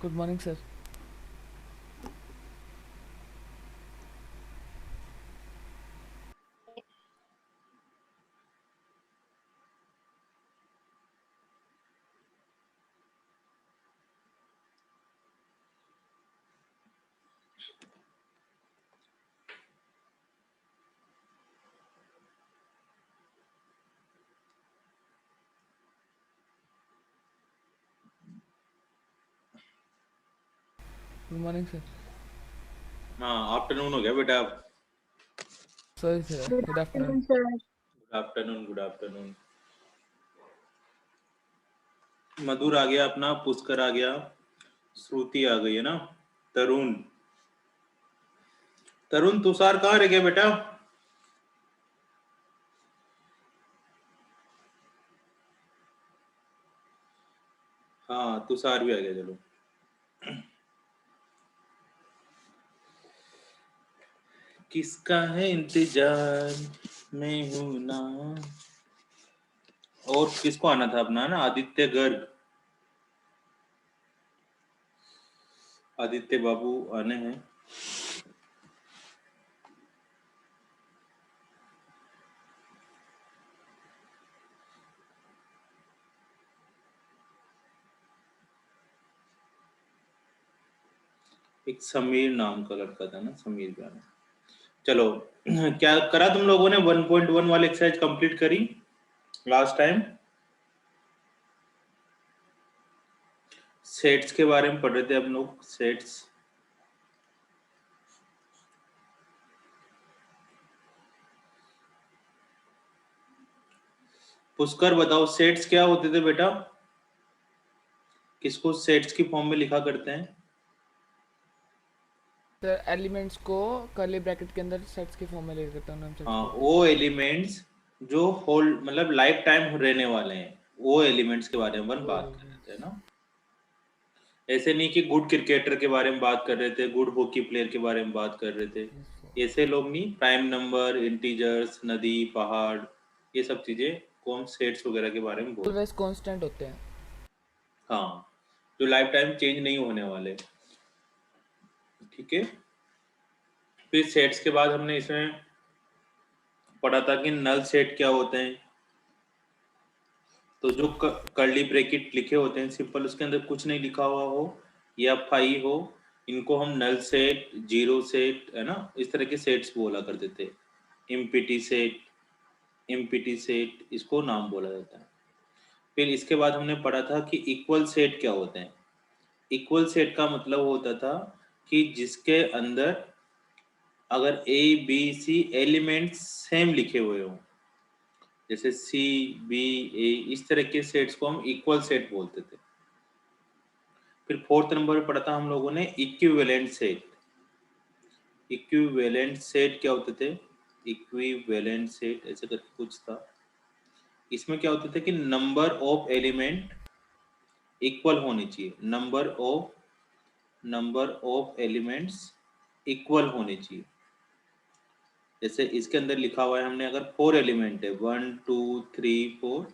Good morning sir. Good morning sir. हाँ, afternoon हो गया बेटा। Sorry sir, good good afternoon. Afternoon sir. Good afternoon, good afternoon. Madhur आ गया अपना, पुष्कर आ गया, श्रुति आ गई है ना। तरुण, तरुण तुषार कहाँ रह गया बेटा? हाँ, तुषार भी आ गया। चलो, किसका है इंतजार मैं हूं ना। और किसको आना था अपना ना, आदित्य गर्ग। आदित्य बाबू आने हैं। एक समीर नाम का लड़का था ना, समीर भी आना। चलो, क्या करा तुम लोगों ने? 1.1 वाली एक्सरसाइज कंप्लीट करी लास्ट टाइम? सेट्स के बारे में पढ़ रहे थे हम लोग, सेट्स। पुष्कर बताओ, सेट्स क्या होते थे बेटा? किसको सेट्स की फॉर्म में लिखा करते हैं? सर एलिमेंट्स को कर्ली ब्रैकेट के अंदर सेट्स की फॉर्म में ले करता हूँ, नाम सेट्स हाँ, बोलते हैं। वो एलिमेंट्स जो होल मतलब लाइफ टाइम रहने वाले हैं, वो एलिमेंट्स के बारे में अपन वो बात कर रहे थे ना। ऐसे नहीं कि गुड क्रिकेटर के बारे में बात कर रहे थे, गुड हॉकी प्लेयर के बारे में बात कर रहे थे। ऐसे लोग नहीं, प्राइम नंबर, इंटीजर्स, नदी, पहाड़, ये सब चीजें को हम सेट्स वगैरह के बारे में बोलते ऑलवेज कांस्टेंट होते हैं। हैं। हाँ, जो लाइफ टाइम चेंज नहीं होने वाले। ठीक है। फिर सेट्स के बाद हमने इसमें पढ़ा था कि नल सेट क्या होते हैं। तो जो कर्ली ब्रैकेट लिखे होते हैं सिंपल, उसके अंदर कुछ नहीं लिखा हुआ हो या फाई हो, इनको हम नल सेट, जीरो सेट, है ना, इस तरह के सेट्स बोला करते थे। इम्पिटी सेट, इम्पिटी सेट, इसको नाम बोला जाता है। फिर इसके बाद हमने पढ़ा था कि इक्वल सेट क्या होते हैं। इक्वल सेट का मतलब होता था कि जिसके अंदर अगर A B C elements same लिखे हुए हों, जैसे सी, बी, ए, इस तरह के सेट्स को हम इक्वल सेट बोलते थे। फिर फोर्थ नंबर पर पढ़ा था हम लोगों ने इक्विवेलेंट सेट। इक्विवेलेंट सेट क्या होते थे? इक्विवेलेंट सेट ऐसे करके कुछ था। इसमें क्या होता था कि नंबर ऑफ एलिमेंट इक्वल होनी चाहिए। नंबर ऑफ एलिमेंट्स इक्वल होने चाहिए। जैसे इसके अंदर लिखा हुआ है हमने, अगर 4 एलिमेंट है, 1 2 3 4,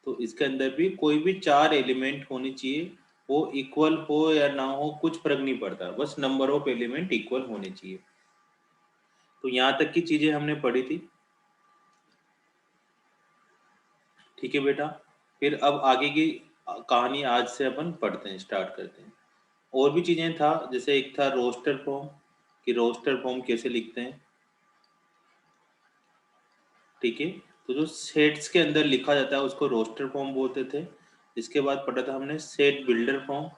तो इसके अंदर भी कोई भी 4 एलिमेंट होनी चाहिए। वो इक्वल हो या ना हो कुछ फर्क नहीं पड़ता, बस नंबर ऑफ एलिमेंट इक्वल होने चाहिए। तो यहाँ तक की चीजें हमने पढ़ी थी। ठीक है बेटा। फिर अब आगे की कहानी आज से अपन पढ़ते हैं, स्टार्ट करते हैं। और भी चीजें था, जैसे एक था रोस्टर फॉर्म, कि रोस्टर फॉर्म कैसे लिखते हैं। ठीक है। तो जो सेट्स के अंदर लिखा जाता है उसको रोस्टर फॉर्म बोलते थे। इसके बाद पढ़ा था हमने सेट बिल्डर फॉर्म।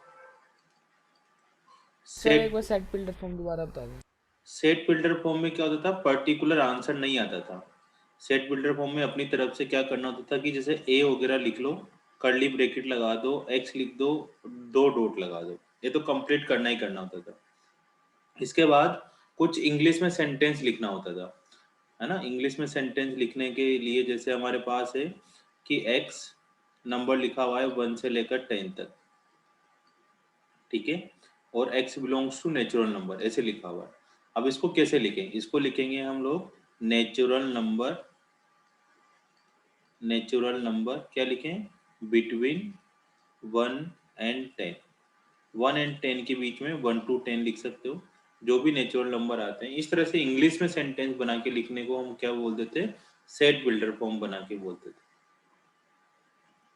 सर एक सेट बार सेट बिल्डर फॉर्म दोबारा बता दें। सेट बिल्डर फॉर्म में क्या होता था, पर्टिकुलर आंसर नहीं आता था। सेट बिल्डर फॉर्म में अपनी तरफ से क्या करना होता था कि जैसे ए वगैरह लिख लो, कर्ली ब्रैकेट लगा दो, एक्स लिख दो, दो डॉट लगा दो, ये तो कंप्लीट करना ही करना होता था। इसके बाद कुछ इंग्लिश में सेंटेंस लिखना होता था, है ना। इंग्लिश में सेंटेंस लिखने के लिए जैसे हमारे पास है कि एक्स नंबर लिखा हुआ है 1 से लेकर 10 तक। ठीक है। और x belongs to natural number, ऐसे लिखा हुआ है। अब इसको कैसे लिखेंगे? इसको लिखेंगे हम लोग नेचुरल नंबर। नेचुरल नंबर क्या लिखें? Between 1 and 10। 1 एंड 10 के बीच में 1 to 10 लिख सकते हो, जो भी नेचुरल नंबर आते हैं। इस तरह से इंग्लिश में सेंटेंस बना के लिखने को हम क्या बोलते थे, सेट बिल्डर फॉर्म बना के बोलते थे।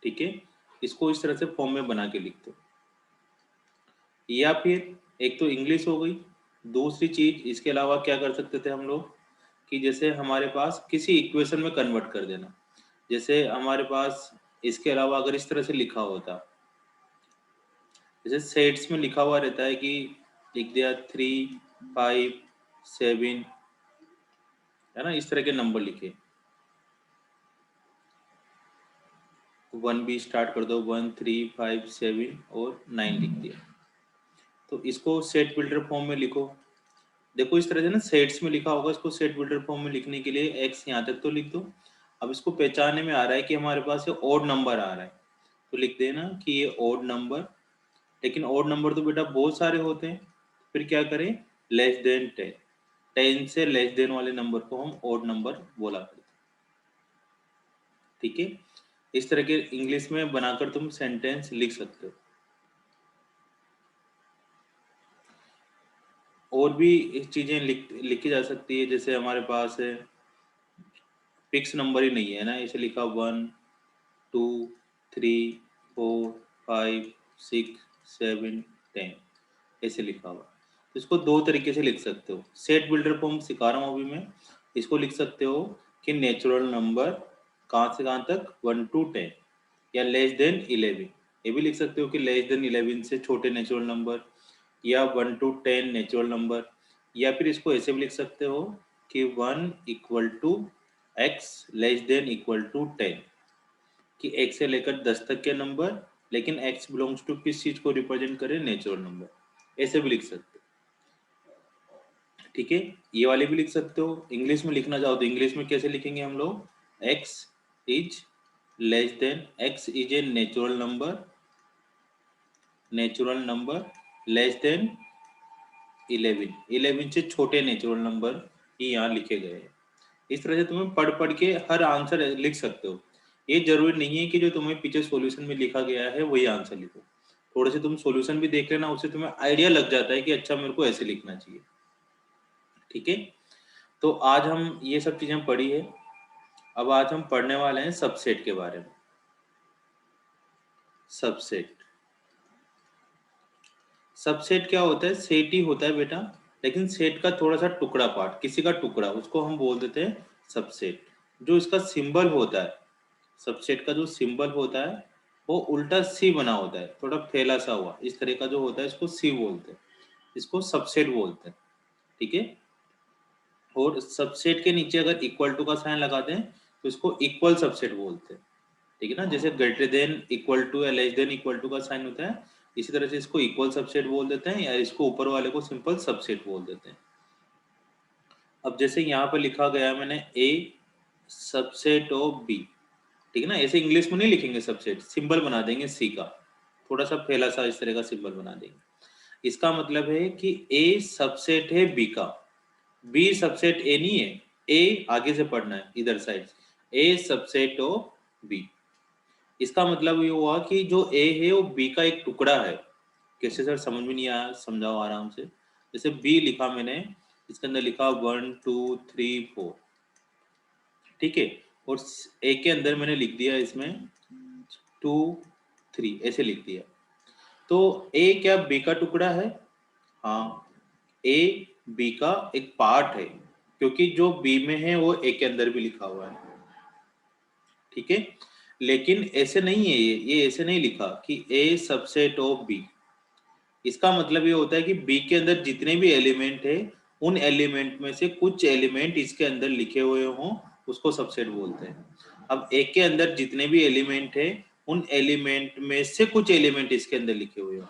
ठीक है, इसको इस तरह से फॉर्म में बना के लिखते हो। या फिर एक तो इंग्लिश हो गई, दूसरी चीज इसके अलावा क्या कर सकते थे हम लोग कि जैसे हमारे पास किसी इक्वेशन में कन्वर्ट कर देना। जैसे हमारे पास इसके अलावा अगर इस तरह से लिखा होता, जैसे सेट्स में लिखा हुआ रहता है कि लिख दिया 3, 5, 7, है ना, इस तरह के नंबर लिखे, 1 भी स्टार्ट कर दो, 1, 3, 5, 7 और 9 लिख दिया। तो इसको सेट बिल्डर फॉर्म में लिखो। देखो इस तरह से ना सेट्स में लिखा होगा, इसको सेट बिल्डर फॉर्म में लिखने के लिए एक्स यहाँ तक तो लिख दो। अब इसको पहचानने में आ रहा है कि हमारे पास ये ओड नंबर आ रहा है, तो लिख देना कि ये ओड नंबर। लेकिन ओड नंबर तो बेटा बहुत सारे होते हैं, फिर क्या करें, लेस देन 10, 10 से लेस देन वाले नंबर को हम ओड नंबर बोला करते हैं। ठीक है, इस तरह के इंग्लिश में बनाकर तुम सेंटेंस लिख सकते हो। और भी चीजें लिखी जा सकती है, जैसे हमारे पास है फिक्स नंबर ही नहीं है ना, इसे लिखा 1, 2, 3, 4, 5, 6, 7, 10 ऐसे लिखा हुआ। तो इसको दो तरीके से लिख सकते हो, सेट बिल्डर फॉर्म सिखा रहा हूँ अभी मैं। इसको लिख सकते हो कि नेचुरल नंबर कहाँ से कहाँ तक, 1 to 10, या लेस देन 11। ये भी लिख सकते हो कि लेस देन 11 से छोटे नेचुरल नंबर, या 1 to 10 नेचुरल नंबर। या फिर इसको ऐसे भी लिख सकते हो कि 1 equal to x less than equal to 10, कि एक से लेकर 10 तक के नंबर, लेकिन x बिलोंग्स टू किस चीज को रिप्रेजेंट करे, नेचुरल नंबर। ऐसे भी लिख सकते हो। ठीक है, ये वाले भी लिख सकते हो। इंग्लिश में लिखना चाहो तो इंग्लिश में कैसे लिखेंगे हम लोग, x is less than, x is a natural number, natural number less then 11, 11 से छोटे नेचुरल नंबर ही यहाँ लिखे गए हैं। इस तरह से तुम्हें पढ़ पढ़ के हर आंसर लिख सकते हो। ये जरूरी नहीं है कि जो तुम्हें पीछे सॉल्यूशन में लिखा गया है वही आंसर लिखो, थोड़े से तुम सॉल्यूशन भी देख लेना, उससे तुम्हें आइडिया लग जाता है कि अच्छा मेरे को ऐसे लिखना चाहिए। ठीक है, तो आज हम ये सब चीजें पढ़ी है। अब आज हम पढ़ने वाले हैं सबसेट के बारे में। सबसेट, सबसेट क्या होता है, सेट ही होता है बेटा, लेकिन सेट का थोड़ा सा टुकड़ा पार्ट, किसी का टुकड़ा, उसको हम बोल देते हैं सबसेट। जो इसका सिंबल होता है, सबसेट का जो सिंबल होता है वो उल्टा सी बना होता है, थोड़ा फैला सा हुआ इस तरह का जो होता है, इसको सी बोलते हैं, इसको सबसेट बोलते हैं। ठीक है, और सबसेट के नीचे अगर इक्वल टू का साइन लगाते हैं तो इसको इक्वल सबसेट बोलते हैं। ठीक है ना, जैसे ग्रेटर देन इक्वल टू या लेस देन इक्वल टू का साइन होता है, इसी तरह से इसको इक्वल सबसेट बोल देते हैं, या इसको ऊपर वाले को सिंपल सबसेट बोल देते हैं। अब जैसे यहाँ पर लिखा गया है मैंने ए सबसेट ऑफ बी, ठीक है ना, ऐसे इंग्लिश में नहीं लिखेंगे सबसेट, सिंबल बना देंगे सी का, थोड़ा सा फैला सा इस तरह का सिंबल बना देंगे। इसका मतलब है कि ए सबसेट है बी का, बी सबसेट ए नहीं है, ए आगे से पढ़ना है इधर side, A subset of B. इसका मतलब ये हुआ कि जो ए है वो बी का एक टुकड़ा है। कैसे सर, समझ में नहीं आया, समझाओ आराम से। जैसे बी लिखा मैंने, इसके अंदर लिखा 1, 2, 3, 4, ठीक है, और ए के अंदर मैंने लिख दिया इसमें 2, 3 ऐसे लिख दिया। तो ए क्या बी का टुकड़ा है, हाँ, ए बी का एक पार्ट है, क्योंकि जो बी में है वो ए के अंदर भी लिखा हुआ है। ठीक है, लेकिन ऐसे नहीं है, ये ऐसे नहीं लिखा कि ए सबसेट ऑफ बी। इसका मतलब ये होता है कि बी के अंदर जितने भी एलिमेंट है, उन एलिमेंट में से कुछ एलिमेंट इसके अंदर लिखे हुए हों, उसको सबसेट बोलते हैं। अब ए के अंदर जितने भी एलिमेंट है, उन एलिमेंट में से कुछ एलिमेंट इसके अंदर लिखे हुए हों,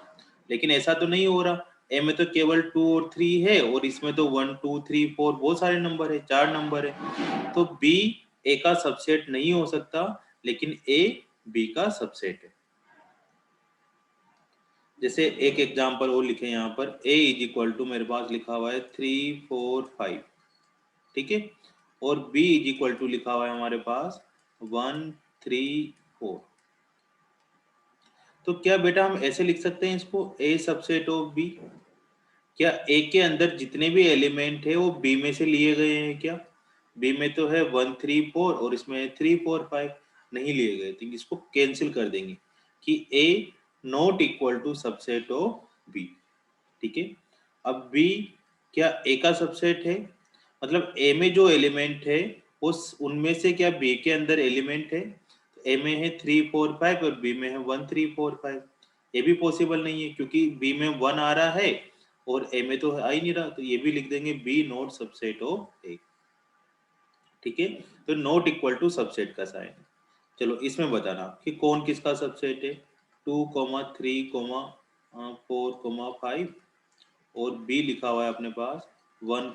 लेकिन ऐसा तो नहीं हो रहा। ए में तो केवल 2 और 3 है, और इसमें तो 1, 2, 3, 4 बहुत सारे नंबर है, 4 नंबर है, तो बी ए का सबसेट नहीं हो सकता, लेकिन ए बी का सबसेट है। जैसे एक एग्जांपल और लिखे यहाँ पर, a इज इक्वल टू मेरे पास लिखा हुआ है 3, 4, 5, ठीक है, और b इज इक्वल टू लिखा हुआ है हमारे पास 1, 3, 4। तो क्या बेटा हम ऐसे लिख सकते हैं इसको, ए सबसेट ऑफ बी? क्या ए के अंदर जितने भी एलिमेंट है वो बी में से लिए गए हैं क्या? बी में तो है 1 3 4 और इसमें 3 4 5, नहीं लिए गए, तो इसको कैंसिल कर देंगे कि A not equal to subset of B. ठीक है, अब बी क्या ए का सबसेट है? मतलब ए में जो एलिमेंट है उस उनमें से क्या बी के अंदर एलिमेंट है? ए में है 3 4 5 और बी में है 1 3 4 5। ये भी पॉसिबल नहीं है क्योंकि बी में 1 आ रहा है और ए में तो आ ही नहीं रहा, तो ये भी लिख देंगे बी नॉट सबसेट ऑफ ए। ठीक है, तो नॉट इक्वल टू सबसेट का साइन। चलो इसमें बताना कि कौन किसका सबसेट है। 2 3 4 5 और बी लिखा हुआ है अपने पास 1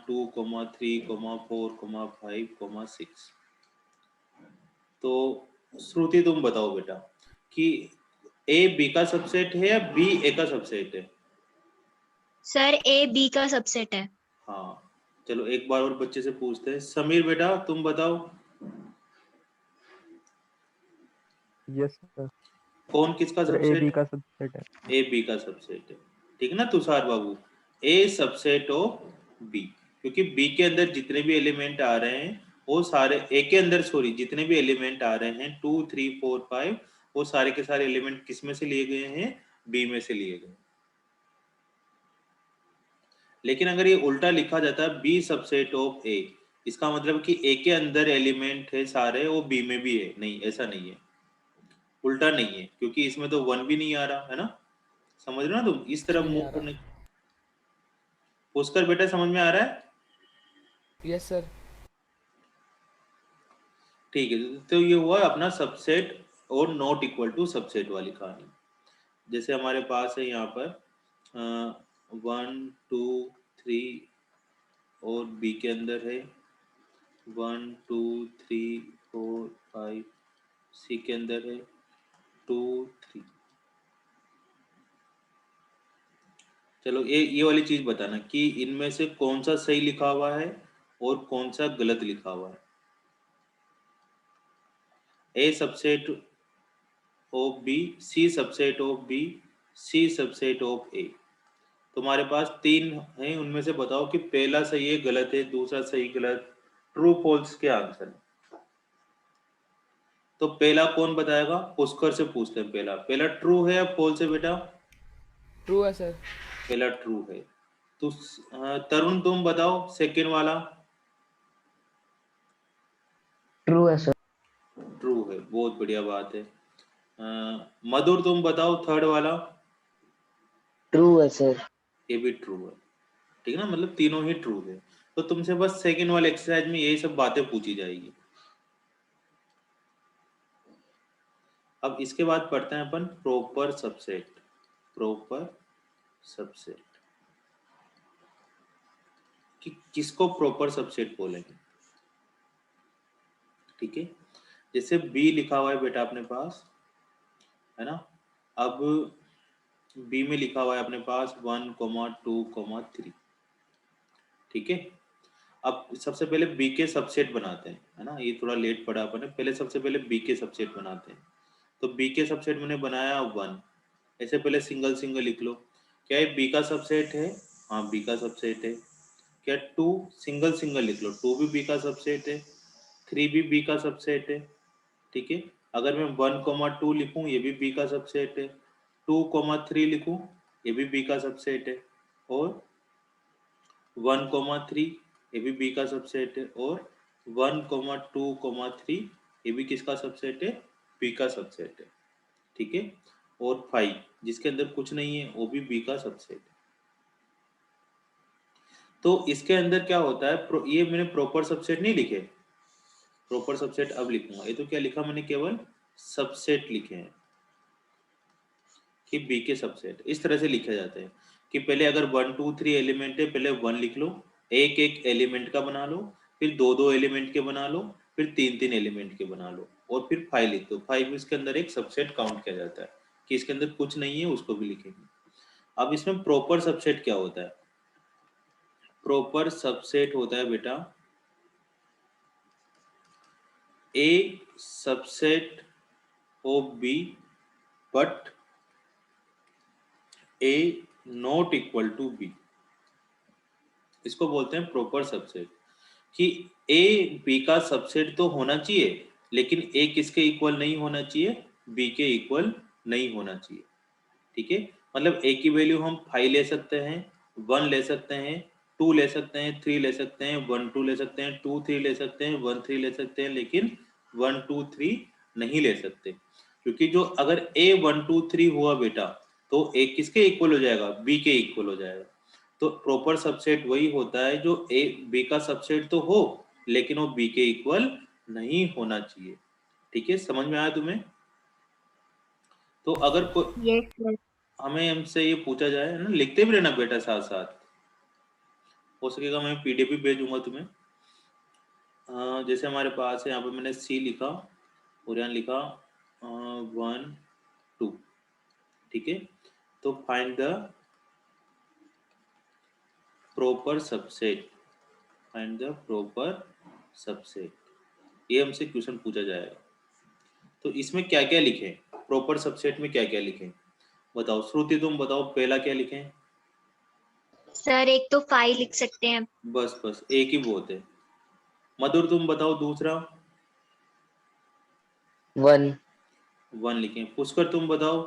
2 3 4 5 6। तो श्रुति तुम बताओ बेटा कि ए बी का सबसेट है या बी ए का सबसेट है? सर ए बी का सबसेट है। हाँ, चलो एक बार और बच्चे से पूछते हैं। समीर बेटा तुम बताओ यस सर, कौन किसका ए सबसेट बी है? का सबसेट है। ए बी का सबसेट है, ठीक है ना तुषार बाबू? ए सबसेट ऑफ बी, क्योंकि बी के अंदर जितने भी एलिमेंट आ रहे हैं वो सारे ए के अंदर, सॉरी, जितने भी एलिमेंट आ रहे हैं 2 3 4 5, वो सारे के सारे एलिमेंट किस में से लिए गए हैं? बी में से लिए गए। लेकिन अगर ये उल्टा लिखा जाता है बी सबसेट ऑफ ए, इसका मतलब कि ए के अंदर एलिमेंट है सारे वो बी में भी है, नहीं ऐसा नहीं है, उल्टा नहीं है, क्योंकि इसमें तो 1 भी नहीं आ रहा है ना। समझ रहे हो ना तुम? इस तरफ नहीं मूव आ रहा। करने। पुष्कर बेटा समझ में आ रहा है? Yes sir. ठीक है, तो ये हुआ अपना सबसेट और नॉट इक्वल टू सबसेट वाली कहानी। जैसे हमारे पास है यहाँ पर 1 2 3 और बी के अंदर है 1 2 3 4 5, सी के अंदर है 2 3। चलो ये वाली चीज बताना कि इनमें से कौन सा सही लिखा हुआ है और कौन सा गलत लिखा हुआ है। A subset of B, C subset of B, C subset of A. तुम्हारे पास 3 हैं, उनमें से बताओ कि पहला सही है गलत है, दूसरा सही गलत, ट्रू फॉल्स के आंसर है। तो पहला कौन बताएगा? पुष्कर से पूछते हैं। पहला पहला ट्रू है या फॉल्स है बेटा? ट्रू है सर। पहला ट्रू है। तो तरुण तुम बताओ सेकंड वाला। ट्रू है सर। ट्रू है, बहुत बढ़िया बात है। मधुर तुम बताओ थर्ड वाला। ट्रू है सर। ये भी ट्रू है, ठीक है ना, मतलब तीनों ही ट्रू है। तो तुमसे बस सेकंड वाले एक्सरसाइज में यही सब बातें पूछी जाएगी। अब इसके बाद पढ़ते हैं अपन प्रॉपर सबसेट। प्रॉपर सबसेट कि किसको प्रॉपर सबसेट बोलेंगे। ठीक है, जैसे बी लिखा हुआ है बेटा अपने पास, है ना। अब बी में लिखा हुआ है अपने पास 1 2 3। ठीक है, अब सबसे पहले बी के सबसेट बनाते हैं, है ना। ये थोड़ा लेट पड़ा अपन ने, पहले सबसे पहले बी के सबसेट बनाते हैं। तो बी के सबसेट मैंने बनाया 1, ऐसे पहले सिंगल सिंगल लिख लो। क्या ये बी का सबसेट है? हाँ, बी का सबसेट है। क्या 2, सिंगल सिंगल लिख लो, 2 भी बी का सबसेट है, 3 भी बी का सबसेट है। ठीक है, अगर मैं 1 2 लिखूं ये भी बी का सबसेट है, 2 3 लिखूं ये भी बी का सबसेट है, और 1 3 ये भी बी का सबसेट है, और 1 2 3 ये भी किसका सबसेट है? बी का सबसेट है। ठीक है, और 5 जिसके अंदर कुछ नहीं है वो भी बी का सबसेट है। तो इसके अंदर क्या होता है, ये मैंने प्रॉपर सबसेट नहीं लिखे, प्रॉपर सबसेट अब लिखूंगा। ये तो क्या लिखा मैंने, केवल सबसेट लिखे हैं कि बी के सबसेट। इस तरह से लिखे जाते हैं कि पहले अगर 1 2 3 एलिमेंट है, पहले 1 लिख लो, एक एक एलिमेंट का बना लो, फिर 2 2 एलिमेंट के बना लो, फिर 3 3 एलिमेंट के बना लो, और फिर 5 लिख दो। 5 इसके अंदर एक सबसेट काउंट किया जाता है कि इसके अंदर कुछ नहीं है, उसको भी लिखेंगे। अब इसमें प्रॉपर सबसेट क्या होता है? प्रॉपर सबसेट होता है बेटा A subset of B but A not equal to B, इसको बोलते हैं प्रॉपर सबसेट। कि ए बी का सबसेट तो होना चाहिए, लेकिन ए किसके इक्वल नहीं होना चाहिए, बी के इक्वल नहीं होना चाहिए। ठीक है, मतलब ए की वैल्यू हम 5 ले सकते हैं, 1 ले सकते हैं, 2 ले सकते हैं, 3 ले सकते हैं, 1 2 ले सकते हैं, 2 3 ले सकते हैं, 1 3 ले सकते हैं, लेकिन 1 2 3 नहीं ले सकते। क्योंकि जो अगर ए 1 2 3 हुआ बेटा, तो ए किसके इक्वल हो जाएगा, बी के इक्वल हो जाएगा। तो प्रॉपर सबसेट वही होता है जो ए बी का सबसेट तो हो, लेकिन वो बी के इक्वल नहीं होना चाहिए। ठीक है, समझ में आया तुम्हें? तो अगर कोई यस सर। हमें हमसे ये पूछा जाए ना, लिखते भी रहना बेटा साथ साथ, हो सकेगा मैं पीडीएफ भी भेजूंगा तुम्हें। जैसे हमारे पास है, यहाँ पे मैंने सी लिखा और यहाँ लिखा 1 2। ठीक है, तो find the proper subset, find the proper subset, ये हमसे क्वेश्चन पूछा जाएगा। तो इसमें क्या क्या लिखें, प्रॉपर सबसेट में क्या क्या लिखें, बताओ। श्रुति तुम बताओ पहला क्या लिखें। सर एक तो 5 लिख सकते हैं। बस बस एक ही बहुत है। मधुर तुम बताओ दूसरा। 1 1 लिखें। पुष्कर तुम बताओ।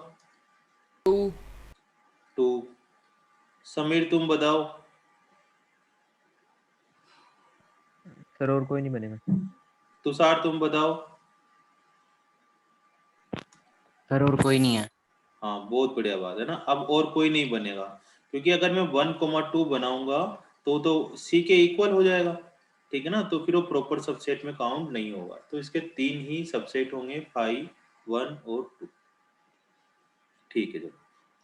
2 2। समीर तुम बताओ। सर और कोई नहीं बनेगा। तुषार तुम बताओ। सर और कोई नहीं है। हाँ, बहुत बढ़िया बात है ना। अब और कोई नहीं बनेगा, क्योंकि अगर मैं 1 2 बनाऊंगा तो सी के इक्वल हो जाएगा। ठीक है ना, तो फिर वो प्रॉपर सबसेट में काउंट नहीं होगा। तो इसके 3 ही सबसेट होंगे, 5 1 और 2। ठीक है, चलो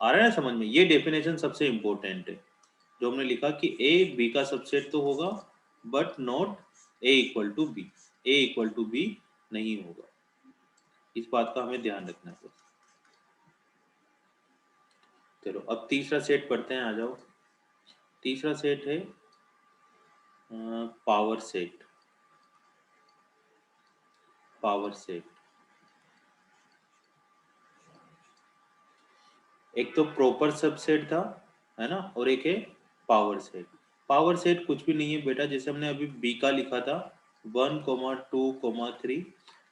आ रहा है ना समझ में। ये डेफिनेशन सबसे इंपॉर्टेंट है, जो हमने लिखा कि ए बी का सबसेट तो होगा, but not A equal to B, A equal to B नहीं होगा। इस बात का हमें ध्यान रखना है। चलो अब तीसरा सेट पढ़ते हैं, आ जाओ। तीसरा सेट है पावर सेट। पावर सेट, एक तो प्रॉपर सबसेट था, है ना, और एक है पावर सेट। पावर सेट कुछ भी नहीं है बेटा, जैसे हमने अभी बी का लिखा था 1 2 3,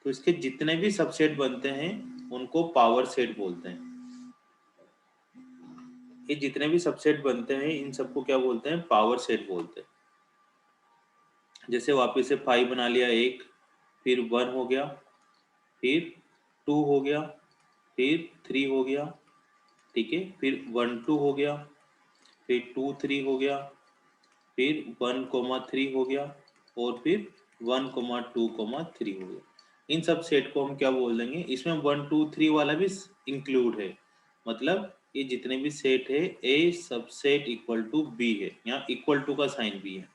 तो इसके जितने भी सबसेट बनते हैं उनको पावर सेट बोलते हैं। ये जितने भी सबसेट बनते हैं इन सबको क्या बोलते हैं, पावर सेट बोलते हैं। जैसे वापस से 5 बना लिया, एक, फिर 1 हो गया, फिर 2 हो गया, फिर 3 हो गया। ठीक है, फिर 1 2 हो गया, फिर 2 3 हो गया, फिर 1 3 हो गया, और फिर 1 2 3 हो गया। इन सब सेट को हम क्या बोल देंगे, इसमें 1 2 3 वाला भी इंक्लूड है। मतलब ये जितने भी सेट है, A subset equal to B है, यहाँ इक्वल टू का साइन भी है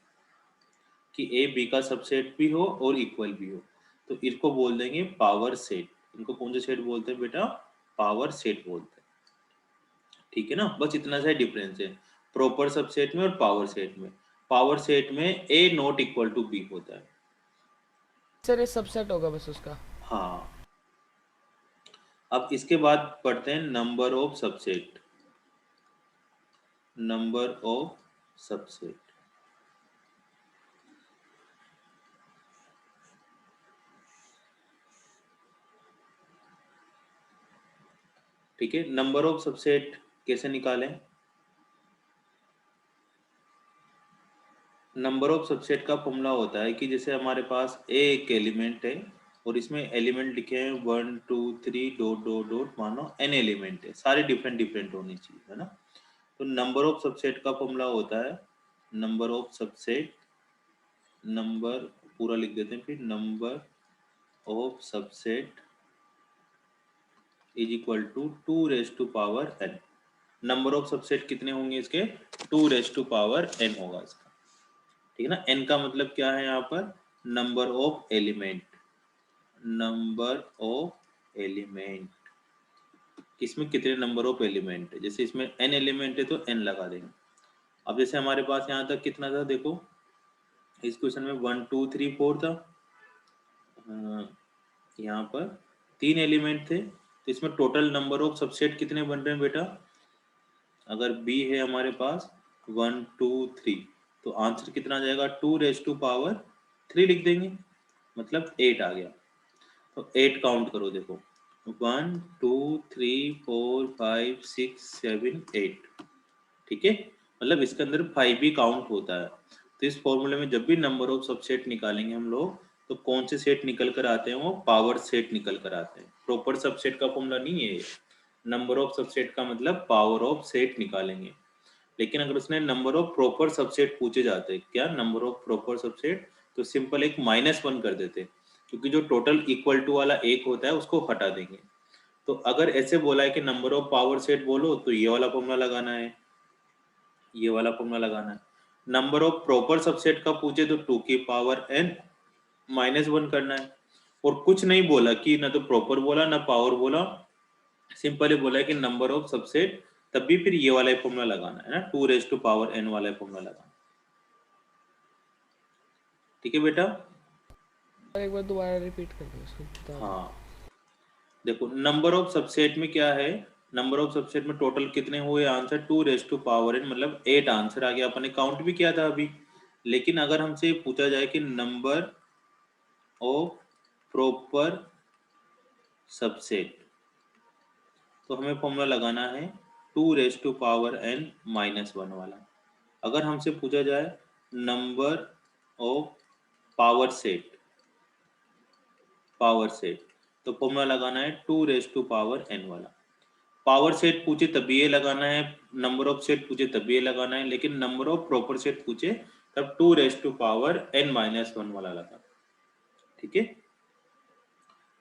कि ए बी का सबसेट भी हो और इक्वल भी हो, तो इसको बोल देंगे पावर सेट। इनको कौन से सेट बोलते हैं बेटा, पावर सेट बोलते हैं। ठीक है ना, बस इतना सा डिफरेंस है प्रॉपर सबसेट में और पावर सेट में। पावर सेट में ए नॉट इक्वल टू बी होता है। सर ये सबसेट होगा बस उसका। हाँ, अब इसके बाद पढ़ते हैं number of subset. Number of subset, ठीक है। नंबर ऑफ सबसेट कैसे निकालें। नंबर ऑफ सबसेट का फॉर्मूला होता है कि जैसे हमारे पास ए एक एलिमेंट है और इसमें एलिमेंट लिखे हैं 1 2 3 डॉट डॉट डॉट, मानो एन एलिमेंट है, सारे डिफरेंट डिफरेंट होनी चाहिए, है ना। तो नंबर ऑफ सबसेट का फॉर्मूला होता है नंबर ऑफ सबसेट, नंबर पूरा लिख देते हैं, फिर number of subset is equal to 2 raise to power n। Number of subset कितने होंगे इसके, 2 रेज टू पावर n होगा इसका। ठीक है ना, n का मतलब क्या है यहाँ पर, number of element. Number of element, इसमें कितने नंबर ऑफ एलिमेंट है, जैसे इसमें n एलिमेंट है तो n लगा देंगे। अब जैसे हमारे पास यहाँ तक कितना था, देखो इस क्वेश्चन में 1 2 3 4 था, यहाँ पर 3 एलिमेंट थे, तो इसमें टोटल नंबर ऑफ सबसेट कितने बन रहे हैं बेटा, अगर बी है हमारे पास 1 2 3, तो आंसर कितना आ जाएगा 2⁻³ लिख देंगे, मतलब 8 आ गया। तो 8 काउंट करो, देखो 1 2 3 4 5 6 7 8, ठीक है। मतलब इसके अंदर 5 भी काउंट होता है। तो इस फॉर्मूले में जब भी नंबर ऑफ सबसेट निकालेंगे हम लोग, तो कौन से सेट निकल कर आते हैं, वो पावर सेट निकल कर आते हैं। प्रॉपर सबसेट का फॉर्मूला नहीं है, नंबर ऑफ सबसेट का मतलब पावर ऑफ सेट निकालेंगे। लेकिन अगर उसने नंबर ऑफ प्रॉपर सबसेट पूछे जाते हैं, क्या नंबर ऑफ प्रॉपर सबसेट, तो सिंपल एक -1 कर देते, क्योंकि जो टोटल इक्वल टू वाला एक होता है उसको हटा देंगे। तो अगर ऐसे बोला है कि नंबर ऑफ पावर सेट बोलो, तो ये वाला फॉर्मूला लगाना है, ये वाला फॉर्मूला लगाना है। नंबर ऑफ प्रॉपर सबसेट का पूछे तो 2⁻n-1 करना है। और कुछ नहीं बोला कि ना तो प्रॉपर बोला ना पावर बोला, सिंपल ही बोला है कि नंबर ऑफ सबसेट, तब भी फिर ये वाला फॉर्मूला लगाना है ना, 2⁻n वाला फॉर्मूला लगाना। ठीक है बेटा। एक बार दोबारा रिपीट कर दो उसको, बता दो। हाँ देखो, नंबर ऑफ सबसेट में क्या है, नंबर ऑफ सबसेट में टोटल कितने हुए आंसर 2⁻n, मतलब 8 आंसर आ गया। अपन ने काउंट भी किया था अभी। लेकिन अगर हमसे पूछा जाए कि नंबर ऑफ प्रॉपर सबसेट, तो हमें फॉर्मूला लगाना है 2⁻n-1 वाला। अगर हमसे पूछा जाए नंबर ऑफ पावर सेट, तो फॉर्मूला लगाना है 2⁻n वाला। पावर सेट पूछे तभी ये लगाना है, नंबर ऑफ सेट पूछे तभी ये लगाना है, लेकिन नंबर ऑफ प्रॉपर सेट पूछे तब 2⁻n-1 वाला लगा। ठीक है,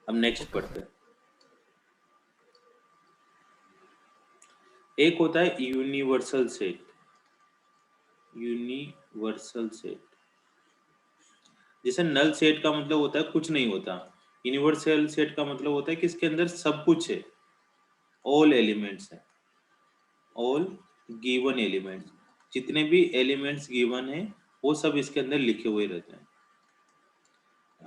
अब नेक्स्ट पढ़ते हैं। एक होता है यूनिवर्सल सेट। यूनिवर्सल सेट जैसे नल सेट का मतलब होता है कुछ नहीं होता, यूनिवर्सल सेट का मतलब होता है कि इसके अंदर सब कुछ है, ऑल एलिमेंट्स है, ऑल गिवन एलिमेंट्स, जितने भी एलिमेंट्स गिवन है वो सब इसके अंदर लिखे हुए रहते हैं।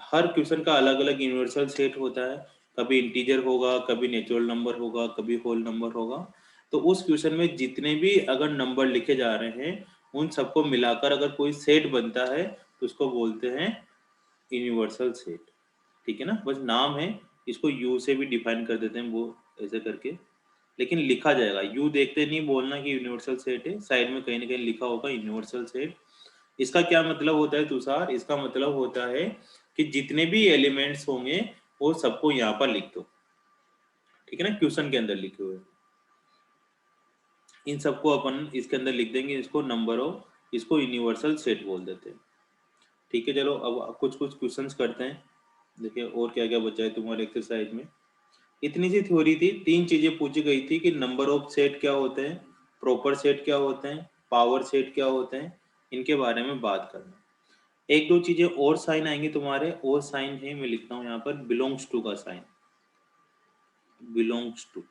हर क्वेश्चन का अलग अलग यूनिवर्सल सेट होता है, कभी इंटीजर होगा, कभी नेचुरल नंबर होगा, कभी होल नंबर होगा। तो उस क्वेश्चन में जितने भी अगर नंबर लिखे जा रहे हैं उन सबको मिलाकर अगर कोई सेट बनता है तो उसको बोलते हैं यूनिवर्सल सेट। ठीक है ना, बस नाम है, इसको यू से भी डिफाइन कर देते हैं वो ऐसे करके, लेकिन लिखा जाएगा, यू देखते नहीं बोलना कि यूनिवर्सल सेट है, साइड में कहीं ना कहीं लिखा होगा यूनिवर्सल सेट। इसका क्या मतलब होता है तुषार, इसका मतलब होता है कि जितने भी एलिमेंट्स होंगे वो सबको यहाँ पर लिख दो। ठीक है ना, क्वेश्चन के अंदर लिखे हुए इन सबको अपन इसके अंदर लिख देंगे, इसको नंबर ऑफ, इसको यूनिवर्सल सेट बोल देते हैं। ठीक है, चलो अब कुछ कुछ क्वेश्चंस करते हैं, देखिए और क्या क्या बचा है तुम्हारे एक्सरसाइज में। इतनी सी थ्योरी थी, 3 चीजें पूछी गई थी कि नंबर ऑफ सेट क्या होते हैं, प्रॉपर सेट क्या होते हैं, पावर सेट क्या होते हैं, इनके बारे में बात करना। एक दो चीजें और साइन आएंगे तुम्हारे, और साइन है मैं लिखता हूँ यहाँ पर बिलोंग्स टू का साइन, बिलोंग्स टू।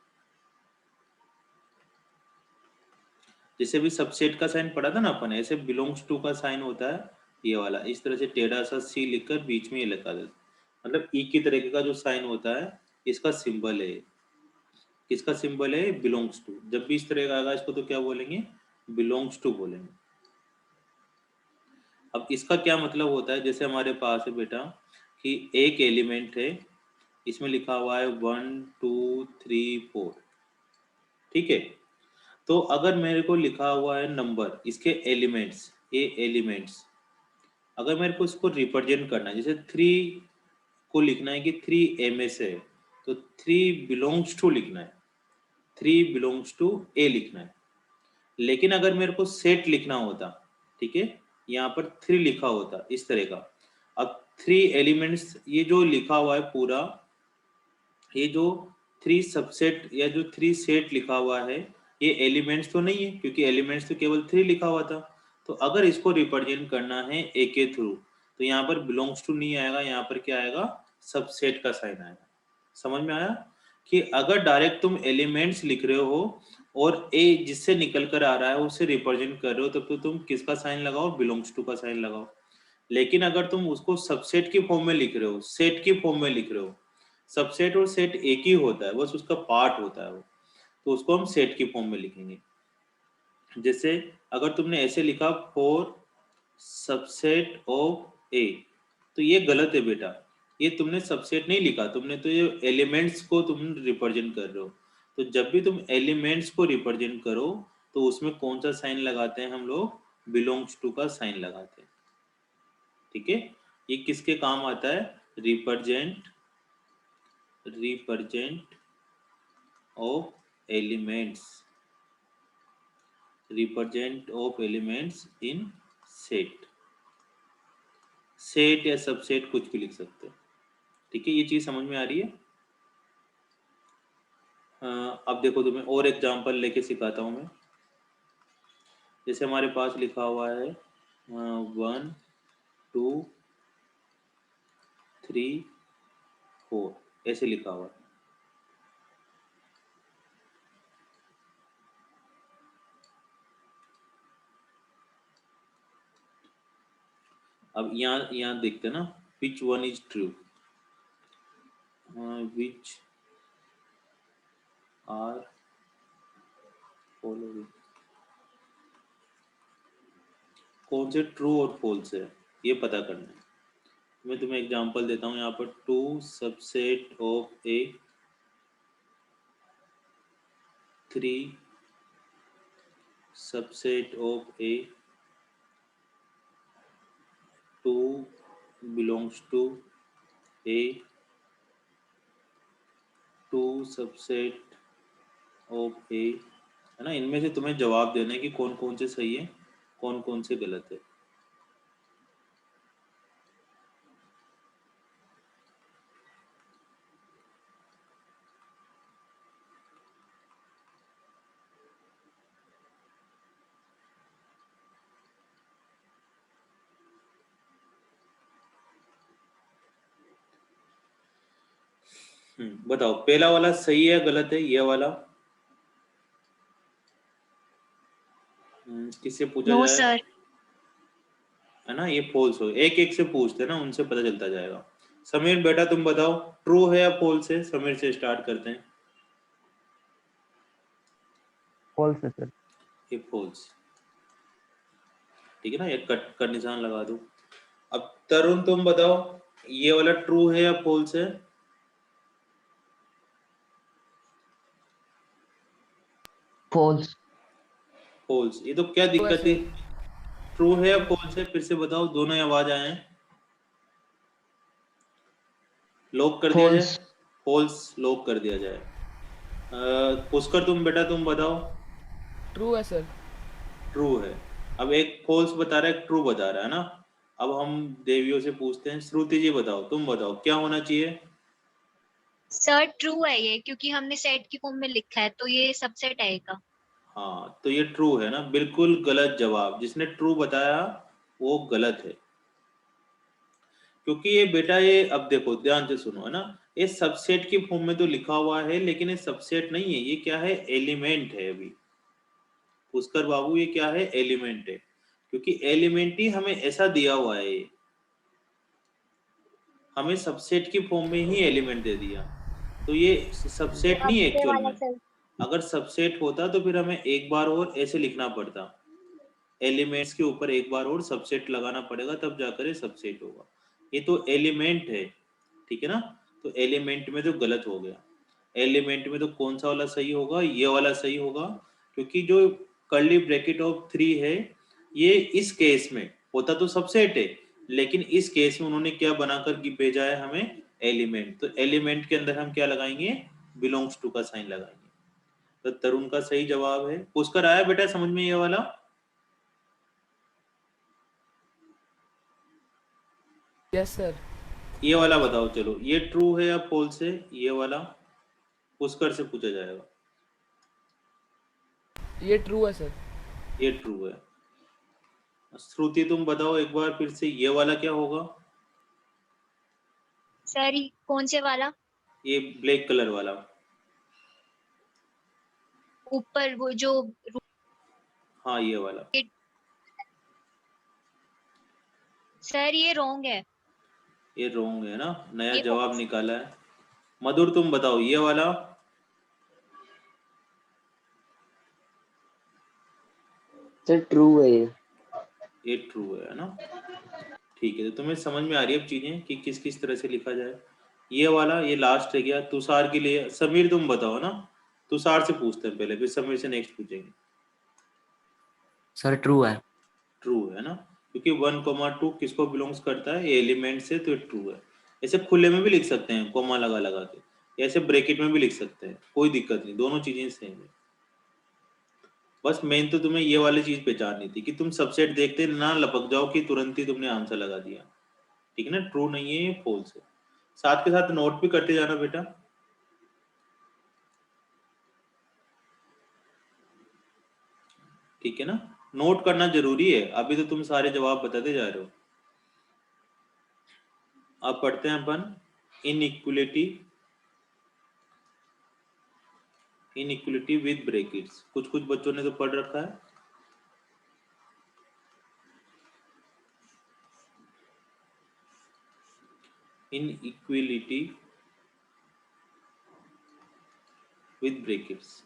जैसे भी सबसेट का साइन पढ़ा था ना अपन, ऐसे बिलोंग्स टू का साइन होता है ये वाला, इस तरह से टेढ़ा सा सी लिखकर बीच में ये लगा देते, मतलब ई की तरीके का जो साइन होता है इसका सिंबल है। किसका सिंबल है, बिलोंग्स टू। जब भी इस तरह का आएगा इसको तो क्या बोलेंगे, बिलोंग्स टू बोलेंगे। अब इसका क्या मतलब होता है, जैसे हमारे पास है बेटा कि एक एलिमेंट है, इसमें लिखा हुआ है 1 2 3 4, ठीक है। तो अगर मेरे को लिखा हुआ है नंबर, इसके एलिमेंट्स, ए एलिमेंट्स, अगर मेरे को इसको रिप्रेजेंट करना है, जैसे 3 को लिखना है कि 3 एम एस है, तो 3 बिलोंग्स टू लिखना है, 3 बिलोंग्स टू ए लिखना है। लेकिन अगर मेरे को सेट लिखना होता, ठीक है, यहाँ पर 3 लिखा होता इस तरह का। अब 3 एलिमेंट्स, ये जो लिखा हुआ है पूरा, ये जो 3 सबसेट या जो 3 सेट लिखा हुआ है, ये एलिमेंट्स तो नहीं है, क्योंकि एलिमेंट्स तो केवल 3 लिखा हुआ था। तो अगर इसको रिप्रेजेंट करना है ए के थ्रू, तो यहाँ पर बिलोंग्स टू नहीं आएगा, यहाँ पर क्या आएगा, सबसेट का साइन आएगा। समझ में आया कि अगर डायरेक्ट तुम एलिमेंट्स लिख रहे हो और ए जिससे निकल कर आ रहा है उसे रिप्रेजेंट कर रहे हो, तब तो तुम किसका साइन लगाओ, बिलोंग्स टू का साइन लगाओ। लेकिन अगर तुम उसको सबसेट की फॉर्म में लिख रहे हो, सेट की फॉर्म में लिख रहे हो, सबसेट और सेट एक ही होता है, बस उसका पार्ट होता है वो, तो उसको हम सेट की फॉर्म में लिखेंगे। जैसे अगर तुमने ऐसे लिखा फॉर सबसेट ऑफ ए, तो ये गलत है बेटा, ये तुमने सबसेट नहीं लिखा, तुमने तो ये एलिमेंट्स को तुम रिप्रेजेंट कर रहे हो। तो जब भी तुम एलिमेंट्स को रिप्रेजेंट करो तो उसमें कौन सा साइन लगाते हैं हम लोग, बिलोंग्स टू का साइन लगाते हैं। ठीक है, ये किसके काम आता है, represent of elements, represent of elements in set, set या सबसेट कुछ भी लिख सकते हो। ठीक है, ये चीज समझ में आ रही है। अब देखो तुम्हें और एग्जांपल लेके सिखाता हूं मैं। जैसे हमारे पास लिखा हुआ है 1 2 3 4, ऐसे लिखा हुआ है। अब यहाँ देखते हैं ना, which one is true, which are following, कौन से ट्रू और फॉल्स है ये पता करना है। मैं तुम्हें एग्जांपल देता हूँ यहाँ पर, 2 subset of A, 3 subset of A, 2 belongs to A, 2 subset of A, है ना। इनमें से तुम्हें जवाब देना है कि कौन कौन से सही है, कौन कौन से गलत है। बताओ पहला वाला सही है गलत है, ये वाला किससे पूछा नो जाए, सर। है ना। ये फॉल्स हो, एक एक से पूछते हैं ना, उनसे पता चलता जाएगा। समीर बेटा तुम बताओ ट्रू है या फॉल्स है, समीर से स्टार्ट करते हैं। फॉल्स है सर। ये फॉल्स, ठीक है ना, ये कट का निशान लगा दो। अब तरुण तुम बताओ ये वाला ट्रू है या फॉल्स है। false, फॉल्स, ये तो क्या दिक्कत है, ट्रू है या फॉल्स है, फिर से बताओ, दोनों ही आवाज आए हैं। लॉक कर दिया जाए, false, फॉल्स लॉक कर दिया जाए। पुष्कर तुम बेटा तुम बताओ। ट्रू है सर। ट्रू है। अब एक फॉल्स बता रहा है, एक ट्रू बता रहा है ना। अब हम देवियों से पूछते हैं, श्रुति जी बताओ, तुम बताओ क्या होना चाहिए। सर ट्रू है ये, क्योंकि हमने सेट की फॉर्म में लिखा है, तो ये सबसेट आएगा। हाँ तो ये ट्रू है ना, बिल्कुल गलत जवाब, जिसने ट्रू बताया वो गलत है। क्योंकि ये बेटा ये, अब देखो ध्यान से सुनो, है ना, ये सबसेट की फॉर्म में तो लिखा हुआ है, लेकिन ये सबसेट नहीं है, ये क्या है, एलिमेंट है। अभी पुष्कर बाबू ये क्या है, एलिमेंट है, क्योंकि एलिमेंट ही हमें ऐसा दिया हुआ है, ये हमें सबसेट की फॉर्म में ही एलिमेंट दे दिया, तो ये सबसेट नहीं है एक्चुअल में। अगर सबसेट होता तो फिर हमें एक बार और ऐसे लिखना पड़ता, एलिमेंट्स के ऊपर एक बार और सबसेट लगाना पड़ेगा, तब जाकर ये सबसेट होगा। ये तो एलिमेंट है, ठीक है ना। तो एलिमेंट में तो गलत हो गया। एलिमेंट में तो कौन सा वाला सही होगा, ये वाला सही होगा, क्योंकि जो कर्ली ब्रैकेट ऑफ 3 है, ये इस केस में होता तो सबसेट है, लेकिन इस केस में उन्होंने क्या बनाकर भेजा है हमें, एलिमेंट। तो एलिमेंट के अंदर हम क्या लगाएंगे, बिलोंग्स टू का साइन लगाएंगे। तो तरुण का सही जवाब है। पुष्कर आया बेटा समझ में ये वाला। Yes sir. ये वाला बताओ, चलो ये ट्रू है या फॉल्स है, ये वाला पुष्कर से पूछा जाएगा। ये ट्रू है सर। ये ट्रू है। श्रुति तुम बताओ एक बार फिर से, ये वाला क्या होगा। सर कौन से वाला? ये ब्लैक कलर वाला, ऊपर वो जो, हाँ ये वाला। सर ये रॉन्ग है। ये रॉन्ग है ना, नया ये जवाब false। निकाला है। मधुर तुम बताओ ये वाला। सर ट्रू है ये ट्रू है ना। ठीक है, तो तुम्हें समझ में आ रही है अब चीजें कि किस किस तरह से लिखा जाए। ये वाला ये लास्ट है गया तुषार के लिए। समीर तुम बताओ ना, तुषार से पूछते हैं पहले, फिर समीर से नेक्स्ट पूछेंगे। सर ट्रू है। ट्रू है ना, क्योंकि 1,2 किसको बिलोंग्स करता है, एलिमेंट से, तो ये ट्रू है। ऐसे खुले में भी लिख सकते हैं कोमा लगा लगा के, ऐसे ब्रैकेट में भी लिख सकते हैं, कोई दिक्कत नहीं, दोनों चीजें सेम है। बस मेन तो तुम्हें ये वाली चीज पहचाननी थी कि तुम सबसेट देखते ना लपक जाओ कि तुरंत ही तुमने आंसर लगा दिया। ठीक है ना, ट्रू नहीं है ये, फॉल्स है। साथ के साथ नोट भी करते जाना बेटा। ठीक है ना, नोट करना जरूरी है। अभी तो तुम सारे जवाब बताते जा रहे हो। अब पढ़ते हैं अपन इनइक्वलिटी, इनइक्वलिटी विद ब्रैकेट्स। कुछ कुछ बच्चों ने तो पढ़ रखा है। Inequality with brackets.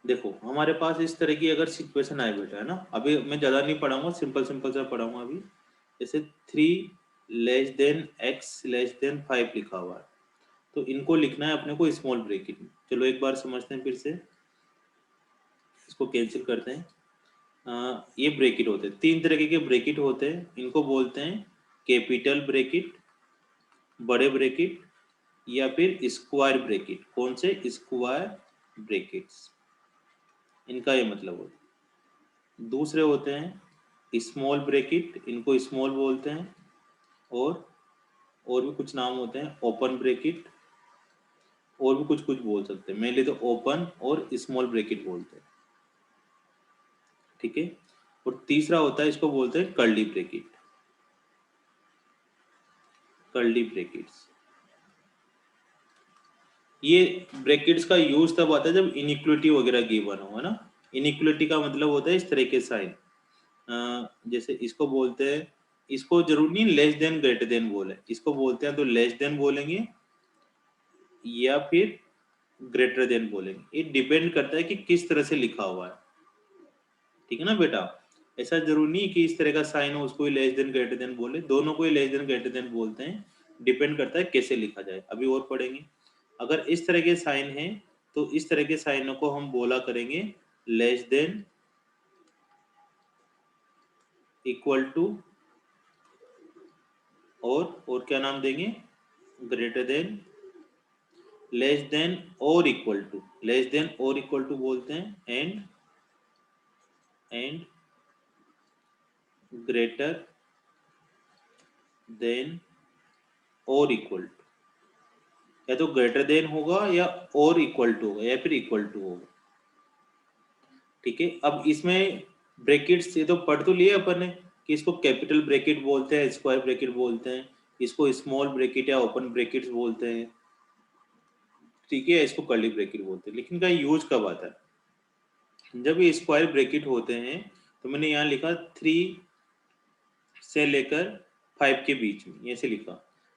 देखो हमारे पास इस तरह की अगर सिचुएशन आए बेटा, है ना, अभी मैं ज्यादा नहीं पढ़ाऊंगा, सिंपल सिंपल सा पढ़ाऊंगा अभी। जैसे 3 less than x less than 5 लिखा हुआ है, तो इनको लिखना है अपने को स्मॉल ब्रैकेट में। चलो एक बार समझते हैं फिर से, इसको कैंसिल करते हैं। ये ब्रैकेट होते हैं, 3 तरीके के ब्रैकेट होते हैं, इनको बोलते हैं कैपिटल ब्रैकेट, बड़े ब्रैकेट, या फिर स्क्वायर ब्रैकेट। कौन से? स्क्वायर ब्रैकेट्स, इनका ये मतलब होता है। दूसरे होते हैं स्मॉल ब्रैकेट, इनको स्मॉल बोलते हैं, और भी कुछ नाम होते हैं, ओपन ब्रैकेट, और भी कुछ कुछ बोल सकते हैं, मेनली तो ओपन और स्मॉल ब्रैकेट बोलते हैं। ठीक है, और तीसरा होता है, इसको बोलते हैं कर्ली ब्रैकेट, कर्ली ब्रैकेट्स। ये ब्रैकेट्स का यूज तब आता है जब इनइक्वलिटी वगैरह गिवन हो, है ना। इनइक्वलिटी का मतलब होता है इस तरह के साइन, जैसे इसको बोलते हैं, इसको जरूर नहीं लेस देन ग्रेटर देन बोले, इसको बोलते हैं तो लेस देन बोलेंगे या फिर ग्रेटर देन बोलेंगे। ये डिपेंड करता है कि किस तरह से लिखा हुआ है। ठीक है ना बेटा, ऐसा जरूर नहीं कि इस तरह का साइन हो उसको ही लेस देन ग्रेटर देन बोले, दोनों को ही लेस देन ग्रेटर देन बोलते हैं, डिपेंड करता है कैसे लिखा जाए। अभी और पढ़ेंगे। अगर इस तरह के साइन हैं तो इस तरह के साइनों को हम बोला करेंगे लेस देन, इक्वल टू, और क्या नाम देंगे, ग्रेटर देन, लेस देन और इक्वल टू, लेस देन और इक्वल टू बोलते हैं, एंड ग्रेटर देन और इक्वल टू, या तो ग्रेटर देन होगा या और इक्वल टू होगा या फिर इक्वल टू होगा। ठीक है, अब इसमें ब्रैकेट्स ये तो पढ़ तो लिए अपन ने कि इसको कैपिटल ब्रैकेट बोलते हैं, स्क्वायर ब्रैकेट बोलते हैं, इसको स्मॉल ब्रैकेट या ओपन ब्रैकेट्स बोलते हैं। ठीक है, इसको कर्ली ब्रैकेट बोलते हैं। लेकिन का यूज कब आता है? जब ये स्क्वायर ब्रैकेट होते हैं, तो मैंने यहाँ लिखा 3 से लेकर 5 के बीच में, ऐसे लिखा,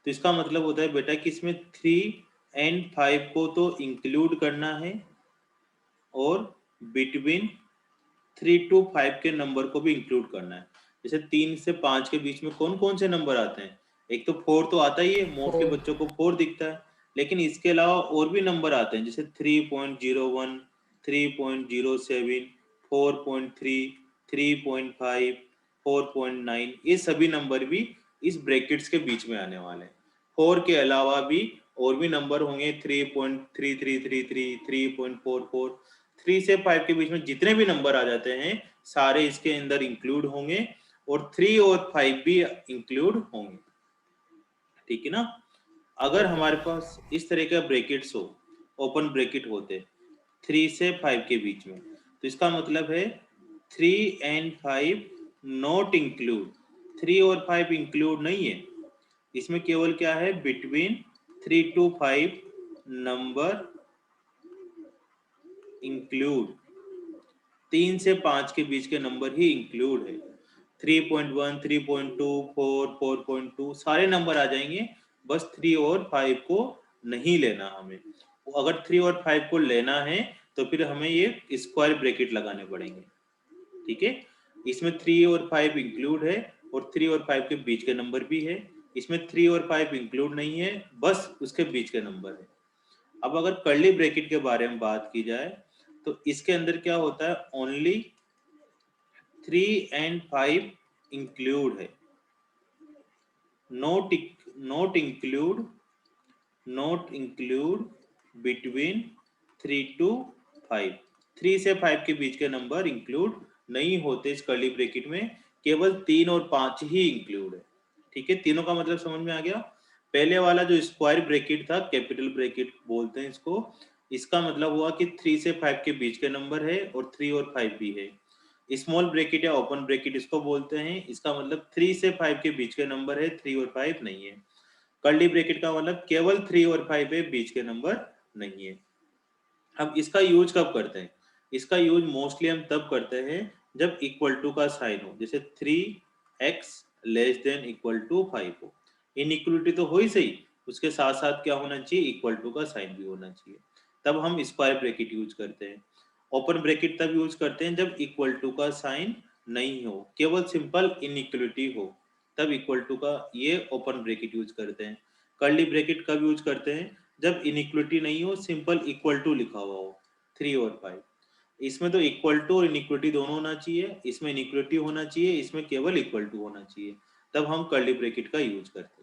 तो इसका मतलब होता है बेटा कि इसमें 3 एंड 5 को तो इंक्लूड करना है, और बिटवीन 3 to 5 के नंबर को भी इंक्लूड करना है। जैसे 3 से 5 के बीच में कौन कौन से नंबर आते हैं? एक तो 4 तो आता ही है, मोस्ट के 4 बच्चों को 4 दिखता है, लेकिन इसके अलावा और भी नंबर आते हैं, जैसे 3.01, 3.07, 4.3, 3.5, 4.9, ये सभी नंबर भी इस ब्रैकेट्स के बीच में आने वाले हैं। 4 के अलावा भी और भी नंबर होंगे, 3.3333, 3.44, 3 से 5 के बीच में जितने भी नंबर आ जाते हैं सारे इसके अंदर इंक्लूड होंगे, और 3 और 5 भी इंक्लूड होंगे। ठीक है ना। अगर हमारे पास इस तरह का ब्रैकेट्स हो, ओपन ब्रैकेट होते 3 से 5 के बीच में, तो इसका मतलब है 3 and 5 नॉट इंक्लूड, 3 और 5 इंक्लूड नहीं है, इसमें केवल क्या है, बिटवीन 3 to 5 नंबर इंक्लूड, 3 से 5 के बीच के नंबर ही इंक्लूड है। 3.1, 3.2, 4, 4.2 सारे नंबर आ जाएंगे, बस 3 और 5 को नहीं लेना हमें। अगर 3 और 5 को लेना है तो फिर हमें ये स्क्वायर ब्रैकेट लगाने पड़ेंगे, ठीक है। इसमें 3 और 5 इंक्लूड है और 3 और 5 के बीच के नंबर भी है। इसमें 3 और 5 इंक्लूड नहीं है, बस उसके बीच के नंबर है। अब अगर कर्ली ब्रैकेट के बारे में बात की जाए तो इसके अंदर क्या होता है, ओनली 3 and 5 इंक्लूड है, नॉट इंक्लूड बिटवीन 3 to 5। 3 से 5 के बीच के नंबर इंक्लूड नहीं होते इस कर्ली ब्रैकेट में, केवल 3 और 5 ही इंक्लूड है, ठीक है। तीनों का मतलब समझ में आ गया। पहले वाला जो स्क्वायर ब्रैकेट था, कैपिटल ब्रैकेट बोलते हैं इसको, इसका मतलब हुआ कि 3 से 5 के बीच के नंबर है और 3 और 5 भी है। स्मॉल ब्रैकेट या ओपन ब्रैकेट इसको बोलते हैं, इसका मतलब 3 से 5 के बीच के नंबर है, 3 और 5 नहीं है। कर्ली ब्रैकेट का मतलब केवल 3 और 5 है, बीच के नंबर नहीं है। अब इसका यूज कब करते हैं, इसका यूज मोस्टली हम तब करते हैं जब इक्वल टू का साइन हो, जैसे 3x less than equal to 5 हो। इनइक्वलिटी तो हो ही सही, उसके साथ साथ क्या होना चाहिए, इक्वल टू का साइन भी होना चाहिए, तब हम स्क्वायर ब्रैकेट यूज करते हैं। ओपन ब्रैकेट तब यूज करते हैं जब इक्वल टू का साइन नहीं हो, केवल सिंपल इनइक्वलिटी हो, तब इक्वल टू का ये ओपन ब्रैकेट यूज करते हैं। कर्ली ब्रैकेट कब यूज करते हैं, जब इनइक्वलिटी नहीं हो, सिंपल इक्वल टू लिखा हुआ हो, 3 और 5। इसमें तो इक्वल टू और इनइक्वलिटी दोनों होना चाहिए, इसमें इनइक्वलिटी होना चाहिए, इसमें केवल इक्वल टू होना चाहिए, तब हम कर्ली ब्रैकेट का यूज करते हैं।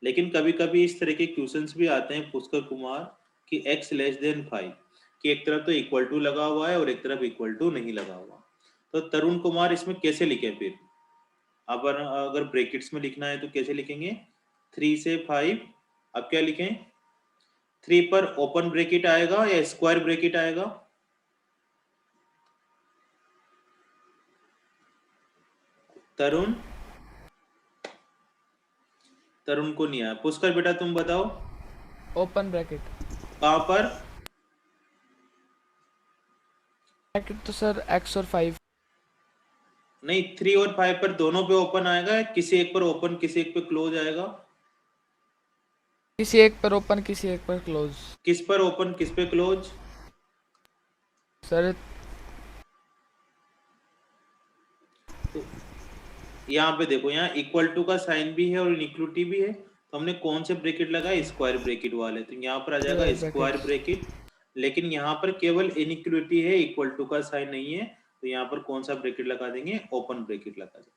लेकिन कभी कभी इस तरह के क्वेश्चंस भी आते हैं पुष्कर कुमार कि x लेस देन 5, कि एक तरफ तो इक्वल टू लगा हुआ है और एक तरफ इक्वल टू नहीं लगा हुआ, तो तरुण कुमार इसमें कैसे लिखें फिर। अब अगर ब्रैकेट्स में लिखना है तो कैसे लिखेंगे, 3 से 5, अब क्या लिखें, 3 पर ओपन ब्रैकेट आएगा या स्क्वायर ब्रैकेट आएगा, तरुण तरुण को नहीं आया, पुष्कर बेटा तुम बताओ ओपन ब्रैकेट। कहां पर। ब्रैकेट तो सर x और 5। नहीं, 3 और 5 पर दोनों पे ओपन आएगा, किसी एक पर ओपन किसी एक पे क्लोज आएगा, किसी एक पर ओपन किसी एक पर क्लोज। किस पर ओपन किस पे क्लोज, सर तो यहाँ पे देखो, यहाँ इक्वल टू का साइन भी है और इनइक्वलिटी भी है, तो हमने कौन से ब्रैकेट लगाए, स्क्वायर ब्रैकेट वाले, तो यहाँ पर आ जाएगा स्क्वायर ब्रैकेट। लेकिन यहाँ पर केवल इनइक्वलिटी है, इक्वल टू का साइन नहीं है, तो यहाँ पर कौन सा ब्रैकेट लगा देंगे, ओपन ब्रैकेट लगा देंगे।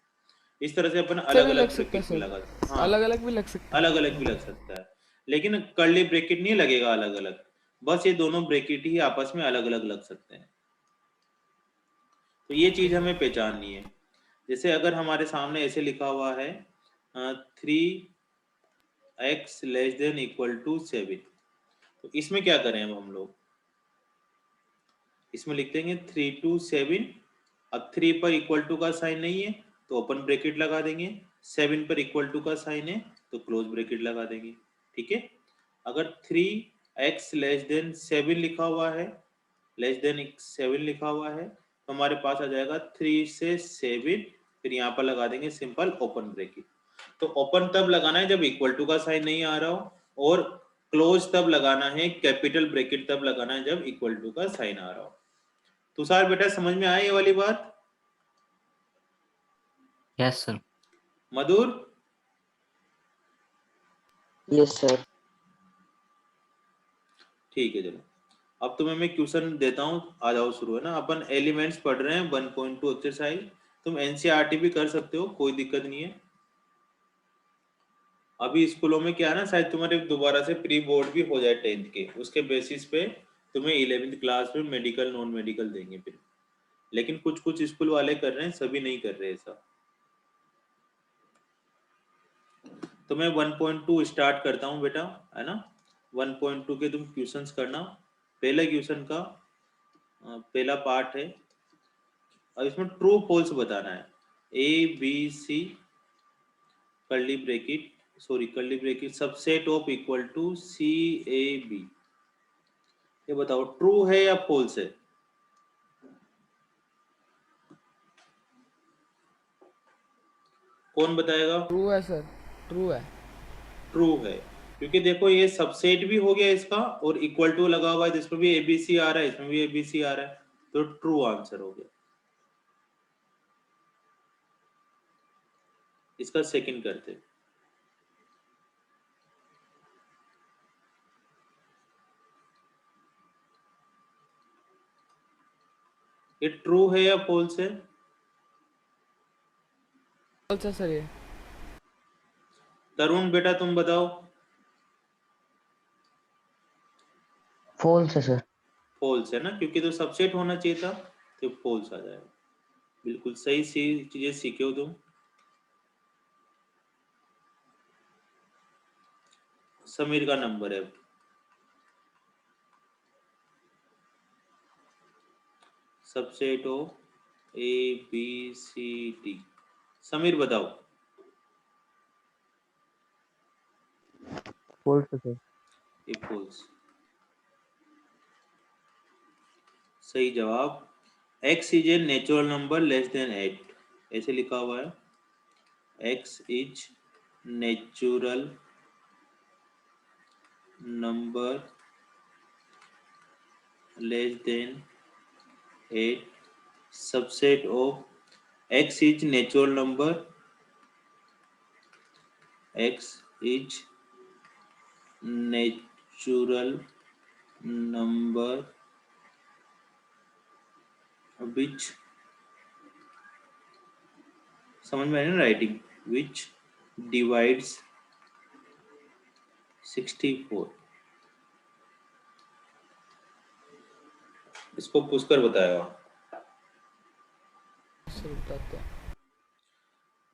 इस तरह से अपन अलग अलग ब्रैकेट में लगा सकते हैं, अलग अलग भी लग सकता है, अलग अलग भी लग सकता है, लेकिन कर्ली ब्रैकेट नहीं लगेगा अलग अलग, बस ये दोनों ब्रैकेट ही आपस में अलग अलग लग सकते हैं। तो ये चीज हमें पहचाननी है। जैसे अगर हमारे सामने ऐसे लिखा हुआ है 3x less than equal to 7, तो इसमें क्या करें अब हम लोग, इसमें लिख देंगे 3 to 7। अब 3 पर इक्वल टू का साइन नहीं है तो ओपन ब्रैकेट लगा देंगे, 7 पर इक्वल टू का साइन है तो क्लोज ब्रैकेट लगा देंगे, ठीक है। अगर 3x लेस देन 7 लिखा हुआ है, लेस देन 7 लिखा हुआ है, तो हमारे पास आ जाएगा 3 से 7, फिर यहाँ पर लगा देंगे सिंपल ओपन ब्रैकेट। तो ओपन तब लगाना है जब इक्वल टू का साइन नहीं आ रहा हो, और क्लोज तब लगाना है, कैपिटल ब्रैकेट तब लगाना है जब इक्वल टू का साइन आ रहा हो। तुषार बेटा समझ में आया ये वाली बात, यस सर। मधुर, यस सर। ठीक है चलो। अब तुम्हें मैं क्वेश्चन देता हूँ, आ जाओ शुरू है ना, अपन एलिमेंट्स पढ़ रहे हैं 1.2 एक्सरसाइज, तुम एनसीईआरटी भी कर सकते हो, कोई दिक्कत नहीं है। अभी स्कूलों में क्या है ना, शायद तुम्हारे दोबारा से प्री बोर्ड भी हो जाए 10th के, उसके बेसिस पे तुम्हें 11th क्लास में मेडिकल नॉन मेडिकल देंगे फिर, लेकिन कुछ कुछ स्कूल वाले कर रहे हैं, सभी नहीं कर रहे ऐसा। तो मैं 1.2 स्टार्ट करता हूँ बेटा, है ना। 1.2 के तुम क्वेश्चंस करना। पहले क्वेश्चन का पहला पार्ट है, और इसमें ट्रू फॉल्स बताना है, ABC curly bracket, sorry curly bracket subset of equal to CAB, ये बताओ ट्रू है या फॉल्स है। कौन बताएगा। ट्रू है सर, ट्रू है। ट्रू है, क्योंकि देखो ये सबसेट भी हो गया इसका और इक्वल टू लगा हुआ है, तो इसमें भी एबीसी आ रहा है, इसमें भी एबीसी आ रहा है, तो ट्रू आंसर हो गया। इसका सेकंड करते हैं। ये ट्रू है या फॉल्स है? फॉल्स है सर ये। तरुण बेटा तुम बताओ। फॉल्स है सर। फॉल्स है ना, क्योंकि तो सबसेट होना चाहिए था, तो फॉल्स आ जाएगा। बिल्कुल सही चीजें सीखे हो तुम। समीर का नंबर है। सबसेट हो A B C D. Sameer बताओ। फॉल्स है सर। A false. सही जवाब। x is a natural number less than 8, ऐसे लिखा हुआ है। x is natural number less than 8, subset of x is natural number, x is natural number which, समझ में आया ना राइटिंग, which divides 64। इसको पुष्कर बताएगा, सर बताते हैं।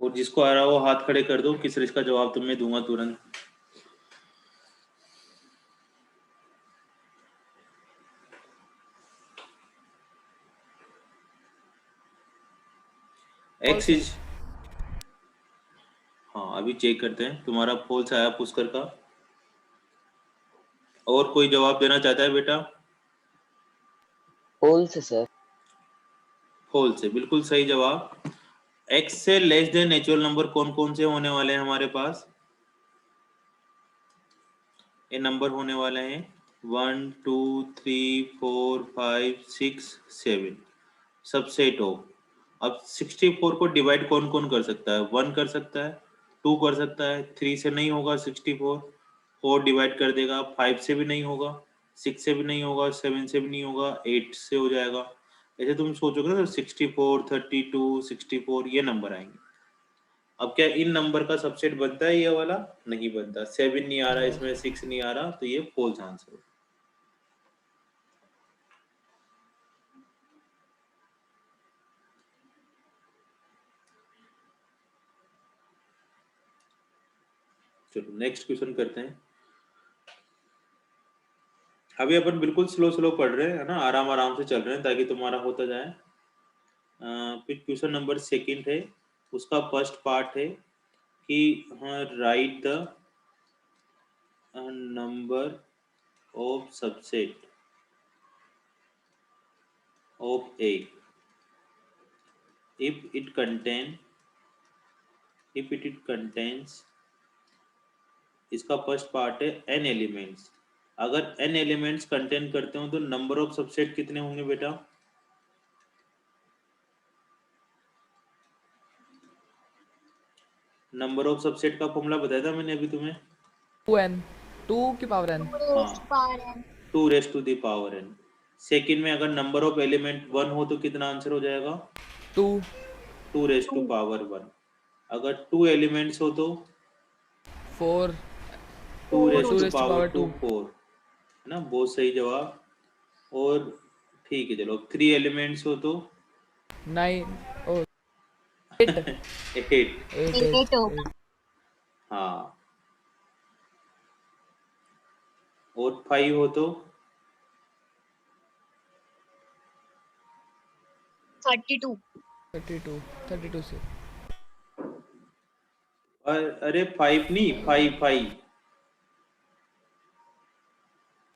और जिसको आ रहा हो हाथ खड़े कर दो, किस इसका जवाब तुम्हें दूंगा तुरंत। एक्स इज, हाँ अभी चेक करते हैं। तुम्हारा फॉल्स आया पुष्कर का। और कोई जवाब देना चाहता है बेटा? फॉल्स है सर। फॉल्स है, बिल्कुल सही जवाब। एक्स से लेस देन नेचुरल नंबर कौन कौन से होने वाले हैं हमारे पास? ये नंबर होने वाले हैं 1 2 3 4 5 6 7, सबसेट हो। अब 64 को डिवाइड कौन कौन कर सकता है? 1 कर सकता है, 2 कर सकता है, 3 से नहीं होगा 64, 4 डिवाइड कर देगा, 5 से भी नहीं होगा, 6 से भी नहीं होगा, 7 से भी नहीं होगा, 8 से हो जाएगा। ऐसे तुम सोचोगे ना, 64 32 64 ये नंबर आएंगे। अब क्या इन नंबर का सबसेट बनता है? ये वाला नहीं बनता। 7 नहीं आ रहा इसमें, 6 नहीं आ रहा, तो ये फॉल्स आंसर है। चलो नेक्स्ट क्वेश्चन करते हैं। अभी अपन बिल्कुल स्लो स्लो पढ़ रहे हैं, है ना, आराम आराम से चल रहे हैं ताकि तुम्हारा होता जाए। फिर क्वेश्चन नंबर सेकंड है, उसका फर्स्ट पार्ट है कि हाँ right the number of subset of A if it contains, इसका फर्स्ट पार्ट है n एलिमेंट्स। अगर n एलिमेंट्स कंटेन करते हो तो नंबर ऑफ सबसेट कितने होंगे बेटा? नंबर ऑफ सबसेट का फॉर्मूला बताया था मैंने अभी तुम्हें। 2n, 2 की पावर n। हाँ 2 raise to the power n। Second में अगर नंबर ऑफ एलिमेंट 1 हो तो कितना आंसर हो जाएगा? 2 रेज टू पावर 1। अगर 2 एलिमेंट्स हो तो 4, 2 raise 2 to raised to power power 2 2। 4, है ना, बहुत सही जवाब। और ठीक है चलो, 3 एलिमेंट्स हो तो 9, oh 8, 8। 8। हाँ, और 5 हो तो 32। 32 से। अरे 5 नहीं, 5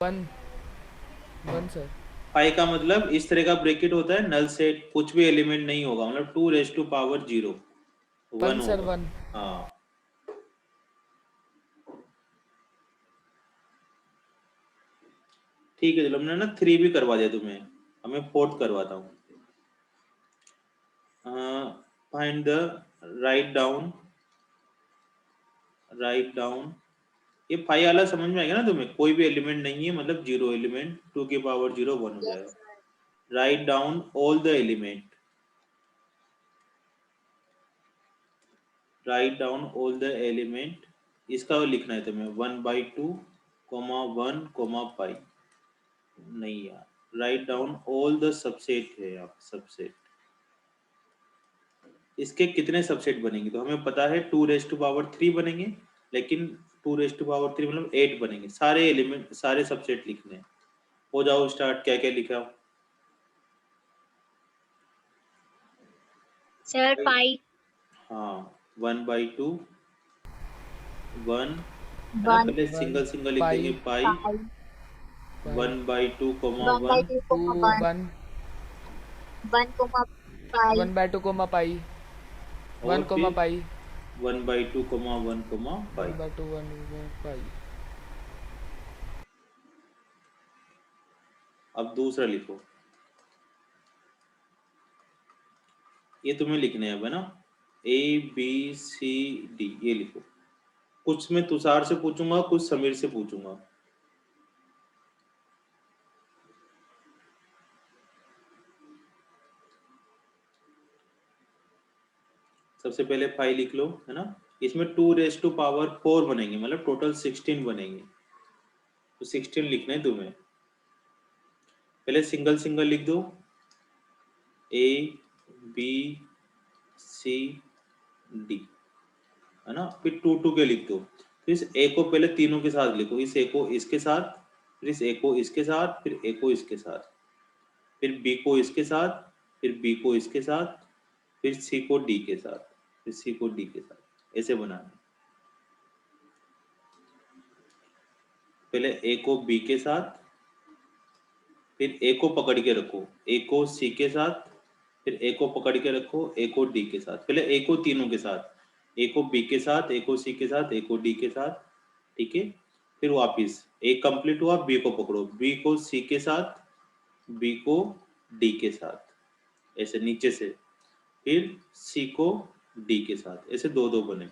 वन सर। 5 का मतलब इस तरह का ब्रैकेट होता है, नल सेट कुछ भी एलिमेंट नहीं होगा, मतलब 2 रेज टू पावर 0 1 सर होगा। 1। हाँ ठीक है, चलो हमने ना 3 भी करवा दिया तुम्हें, हमें 4th करवाता हूँ। फाइंड द राइट डाउन ये 5 वाला समझ में आएगा ना तुम्हें? कोई भी एलिमेंट नहीं है मतलब 0 एलिमेंट, 2 की पावर 0 1 हो जाएगा। Write down all the element, write down all the element, इसका लिखना है तुम्हें 1/2 1 पाई, नहीं यार, write down all the subset है यहाँ सबसेट। इसके कितने सबसेट बनेंगे? तो हमें पता है 2⁻³ बनेंगे, लेकिन 2⁻³ मतलब 8 बनेंगे। सारे एलिमेंट सारे सबसेट लिखने हैं। हो जाओ स्टार्ट, क्या क्या लिखा? सर पाई हाँ 1/2 1 है ना, 1 पहले वन सिंगल सिंगल लिख पाई देंगे pi, pi 1/2 1 by 1 2 two comma 1 one 1 comma pi 1/2 comma pi और 1 कोमा फिर पाई 1/2 1 पाई। 1/2 1 पाई। अब दूसरा लिखो, ये तुम्हें लिखने हैं अब, है ना, ABCD ये लिखो। कुछ मैं तुषार से पूछूंगा, कुछ समीर से पूछूंगा। सबसे पहले 5 लिख लो, है ना। इसमें 2⁻4 बनेंगे, मतलब टोटल 16 बनेंगे, तो 16 लिखने हैं तुम्हें। पहले सिंगल सिंगल लिख दो, ABCD, है ना। फिर 2 के लिख दो। फिर इस ए को पहले तीनों के साथ लिखो, इस ए को इसके साथ, फिर इस ए को इसके साथ, फिर ए को इसके साथ, फिर बी को इसके साथ, फिर बी को इसके साथ, फिर सी को डी के साथ, फिर सी को डी के साथ, ऐसे बनाना। पहले ए को बी के साथ, फिर ए को पकड़ के रखो, ए को सी के साथ, फिर ए को पकड़ के रखो, ए को डी के साथ। पहले ए को तीनों के साथ, ए को बी के साथ, ए को सी के साथ, ए को डी के साथ, ठीक है। फिर वापिस ए कंप्लीट हुआ, बी को पकड़ो, बी को सी के साथ, बी को डी के साथ, ऐसे नीचे से, फिर सी को डी के साथ, ऐसे 2 बने।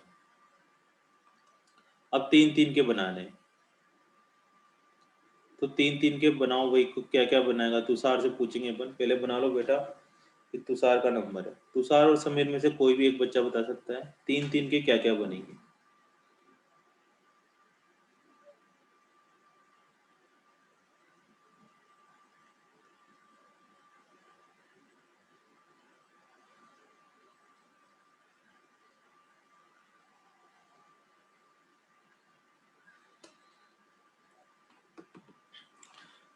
अब 3 के बनाने, तो 3 के बनाओ। वही क्या क्या बनाएगा तुषार से पूछेंगे अपन। पहले बना लो बेटा, कि तुषार का नंबर है। तुषार और समीर में से कोई भी एक बच्चा बता सकता है 3 के क्या क्या बनेंगे।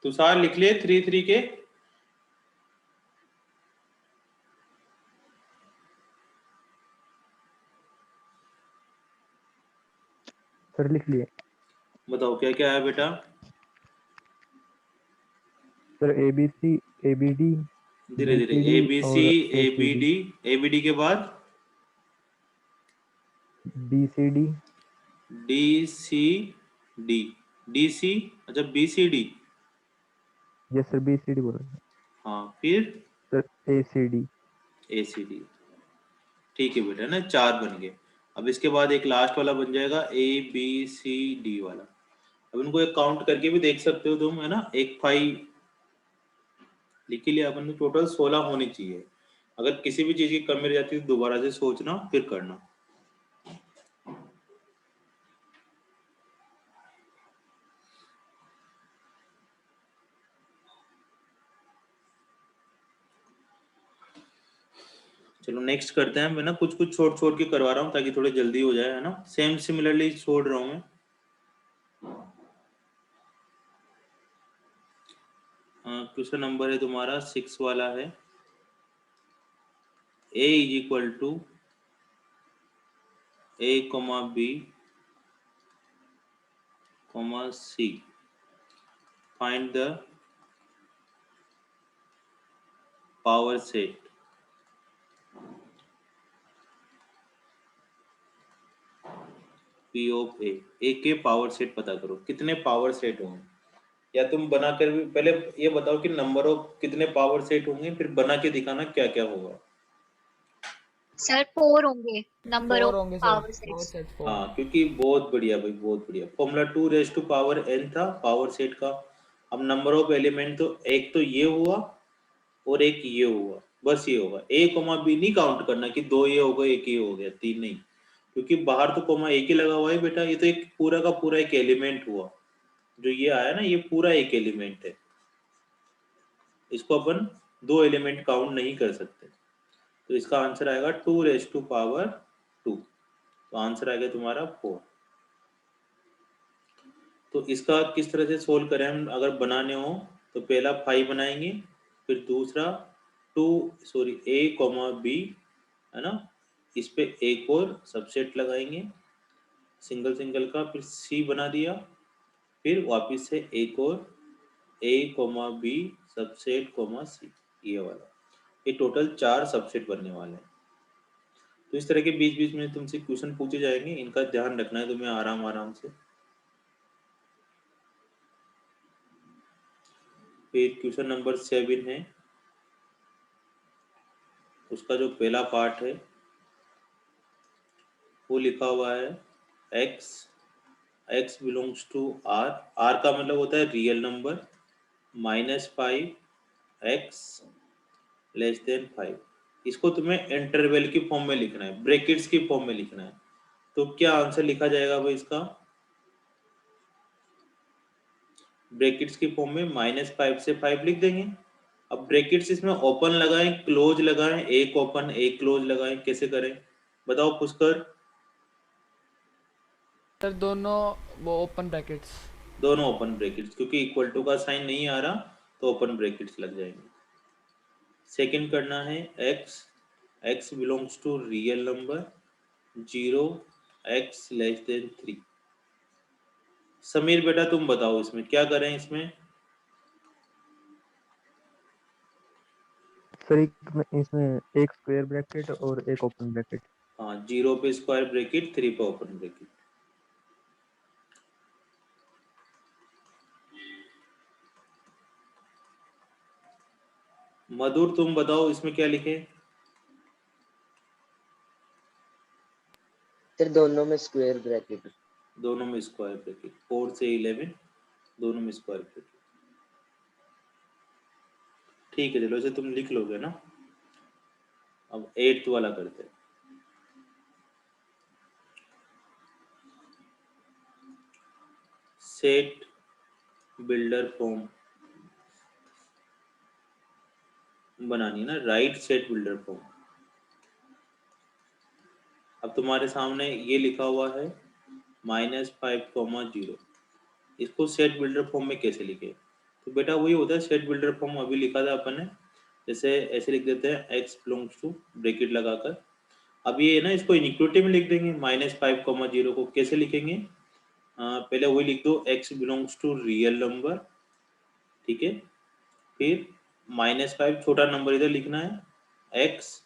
तुषार लिख लिए 3 के। सर लिख लिए। बताओ क्या क्या है बेटा। सर ABC ABD धीरे धीरे, BCD ए बी सी और A B ACD D, A B D के बाद BCD। D C D, D C, अच्छा B C D, yes sir BCD बोल रहे हैं हाँ फिर sir. ACD। A C D, ठीक है बेटा ना, 4 बन गए। अब इसके बाद एक लास्ट वाला बन जाएगा ABCD वाला। अब इनको एक काउंट करके भी देख सकते हो तुम, है ना। एक 5 लिख ही लिया अपन ने, टोटल 16 होनी चाहिए। अगर किसी भी चीज की कमी रह जाती है तो दोबारा से सोचना फिर करना। चलो नेक्स्ट करते हैं। मैं ना कुछ कुछ छोड़ छोड़ के करवा रहा हूँ ताकि थोड़े जल्दी हो जाए, है ना। सेम सिमिलरली छोड़ रहा हूँ मैं। क्वेश्चन नंबर है तुम्हारा 6 वाला है। A is equal to A, B, C, find the power set. P of A, A के पावर सेट पता करो, कितने पावर सेट होंगे। या तुम बना कर भी पहले ये बताओ कि नंबर ऑफ कितने पावर सेट होंगे, फिर बना के दिखाना क्या क्या होगा। सर 4 होंगे नंबर 4 ऑफ होंगे sir, power power sets. Set 4। हाँ, क्योंकि बहुत बढ़िया भाई, बहुत बढ़िया। Formula 2 raise to power n था पावर सेट का। अब नंबर ऑफ एलिमेंट तो एक तो ये हुआ और एक ये हुआ, बस ये होगा। a कोमा बी नहीं काउंट करना कि 2 ये हो गए 1 ये हो गया 3 नहीं, क्योंकि बाहर तो कोमा एक ही लगा हुआ है बेटा। ये तो एक पूरा का पूरा एक एलिमेंट हुआ, जो ये आया ना, ये पूरा एक एलिमेंट है। इसको अपन 2 एलिमेंट काउंट नहीं कर सकते। तो इसका आंसर आएगा 2 रेज टू पावर 2। तो आंसर आएगा तुम्हारा 4। तो इसका किस तरह से सोल्व करें हम, अगर बनाने हो तो पहला 5 बनाएंगे, फिर दूसरा 2 a कॉमा बी, है ना, इस पे एक और सबसेट लगाएंगे सिंगल सिंगल का, फिर c बना दिया, फिर वापस से एक और a comma B subset comma c, ये वाला। ये टोटल 4 सबसेट बनने वाले हैं। तो इस तरह के बीच बीच में तुमसे क्वेश्चन पूछे जाएंगे, इनका ध्यान रखना है तुम्हें आराम आराम से। फिर क्वेश्चन नंबर 7 है, उसका जो पहला पार्ट है वो लिखा हुआ है x belongs to r। r का मतलब होता है real number, -5x less than 5। इसको तुम्हें इंटरवल की फॉर्म में लिखना है, ब्रैकेट्स की फॉर्म में लिखना है। तो क्या आंसर लिखा जाएगा भाई इसका? ब्रैकेट्स की फॉर्म में -5 से 5 लिख देंगे। अब ब्रैकेट्स इसमें ओपन लगाएं क्लोज लगाएं, एक ओपन एक क्लोज लगाएं, कैसे करें बताओ पुष्कर? सर दोनों वो ओपन ब्रैकेट्स। दोनों ओपन ब्रैकेट्स, क्योंकि इक्वल टू का साइन नहीं आ रहा तो ओपन ब्रैकेट्स लग जाएंगे। सेकंड करना है x belongs to real number 0x less than 3। Sameer बेटा तुम बताओ इसमें क्या करें इसमें? सर इसमें एक स्क्वायर ब्रैकेट और एक ओपन ब्रैकेट। हाँ, 0 पे स्क्वायर ब्रैकेट, 3 पे ओपन ब्रैकेट। मधुर तुम बताओ इसमें क्या लिखे? सर दोनों में स्क्वायर ब्रैकेट। दोनों में स्क्वायर ब्रैकेट, 4 से 11 दोनों में स्क्वायर ब्रैकेट। ठीक है, चलो इसे तुम लिख लोगे ना। अब 8th वाला करते हैं। सेट बिल्डर फॉर्म बनानी है ना, राइट सेट बिल्डर फॉर्म। अब तुम्हारे सामने ये लिखा हुआ है -5, 0। इसको सेट बिल्डर फॉर्म में कैसे लिखे? तो बेटा वही होता है सेट बिल्डर फॉर्म, अभी लिखा था अपन ने। जैसे ऐसे लिख देते हैं x बिलोंग्स टू ब्रैकेट लगाकर। अब ये ना इसको इनइक्वलिटी में लिख देंगे। -5, 0 को कैसे लिखेंगे? पहले वही लिख दो, x belongs to real number, ठीक है। फिर -5 छोटा नंबर इधर लिखना है, x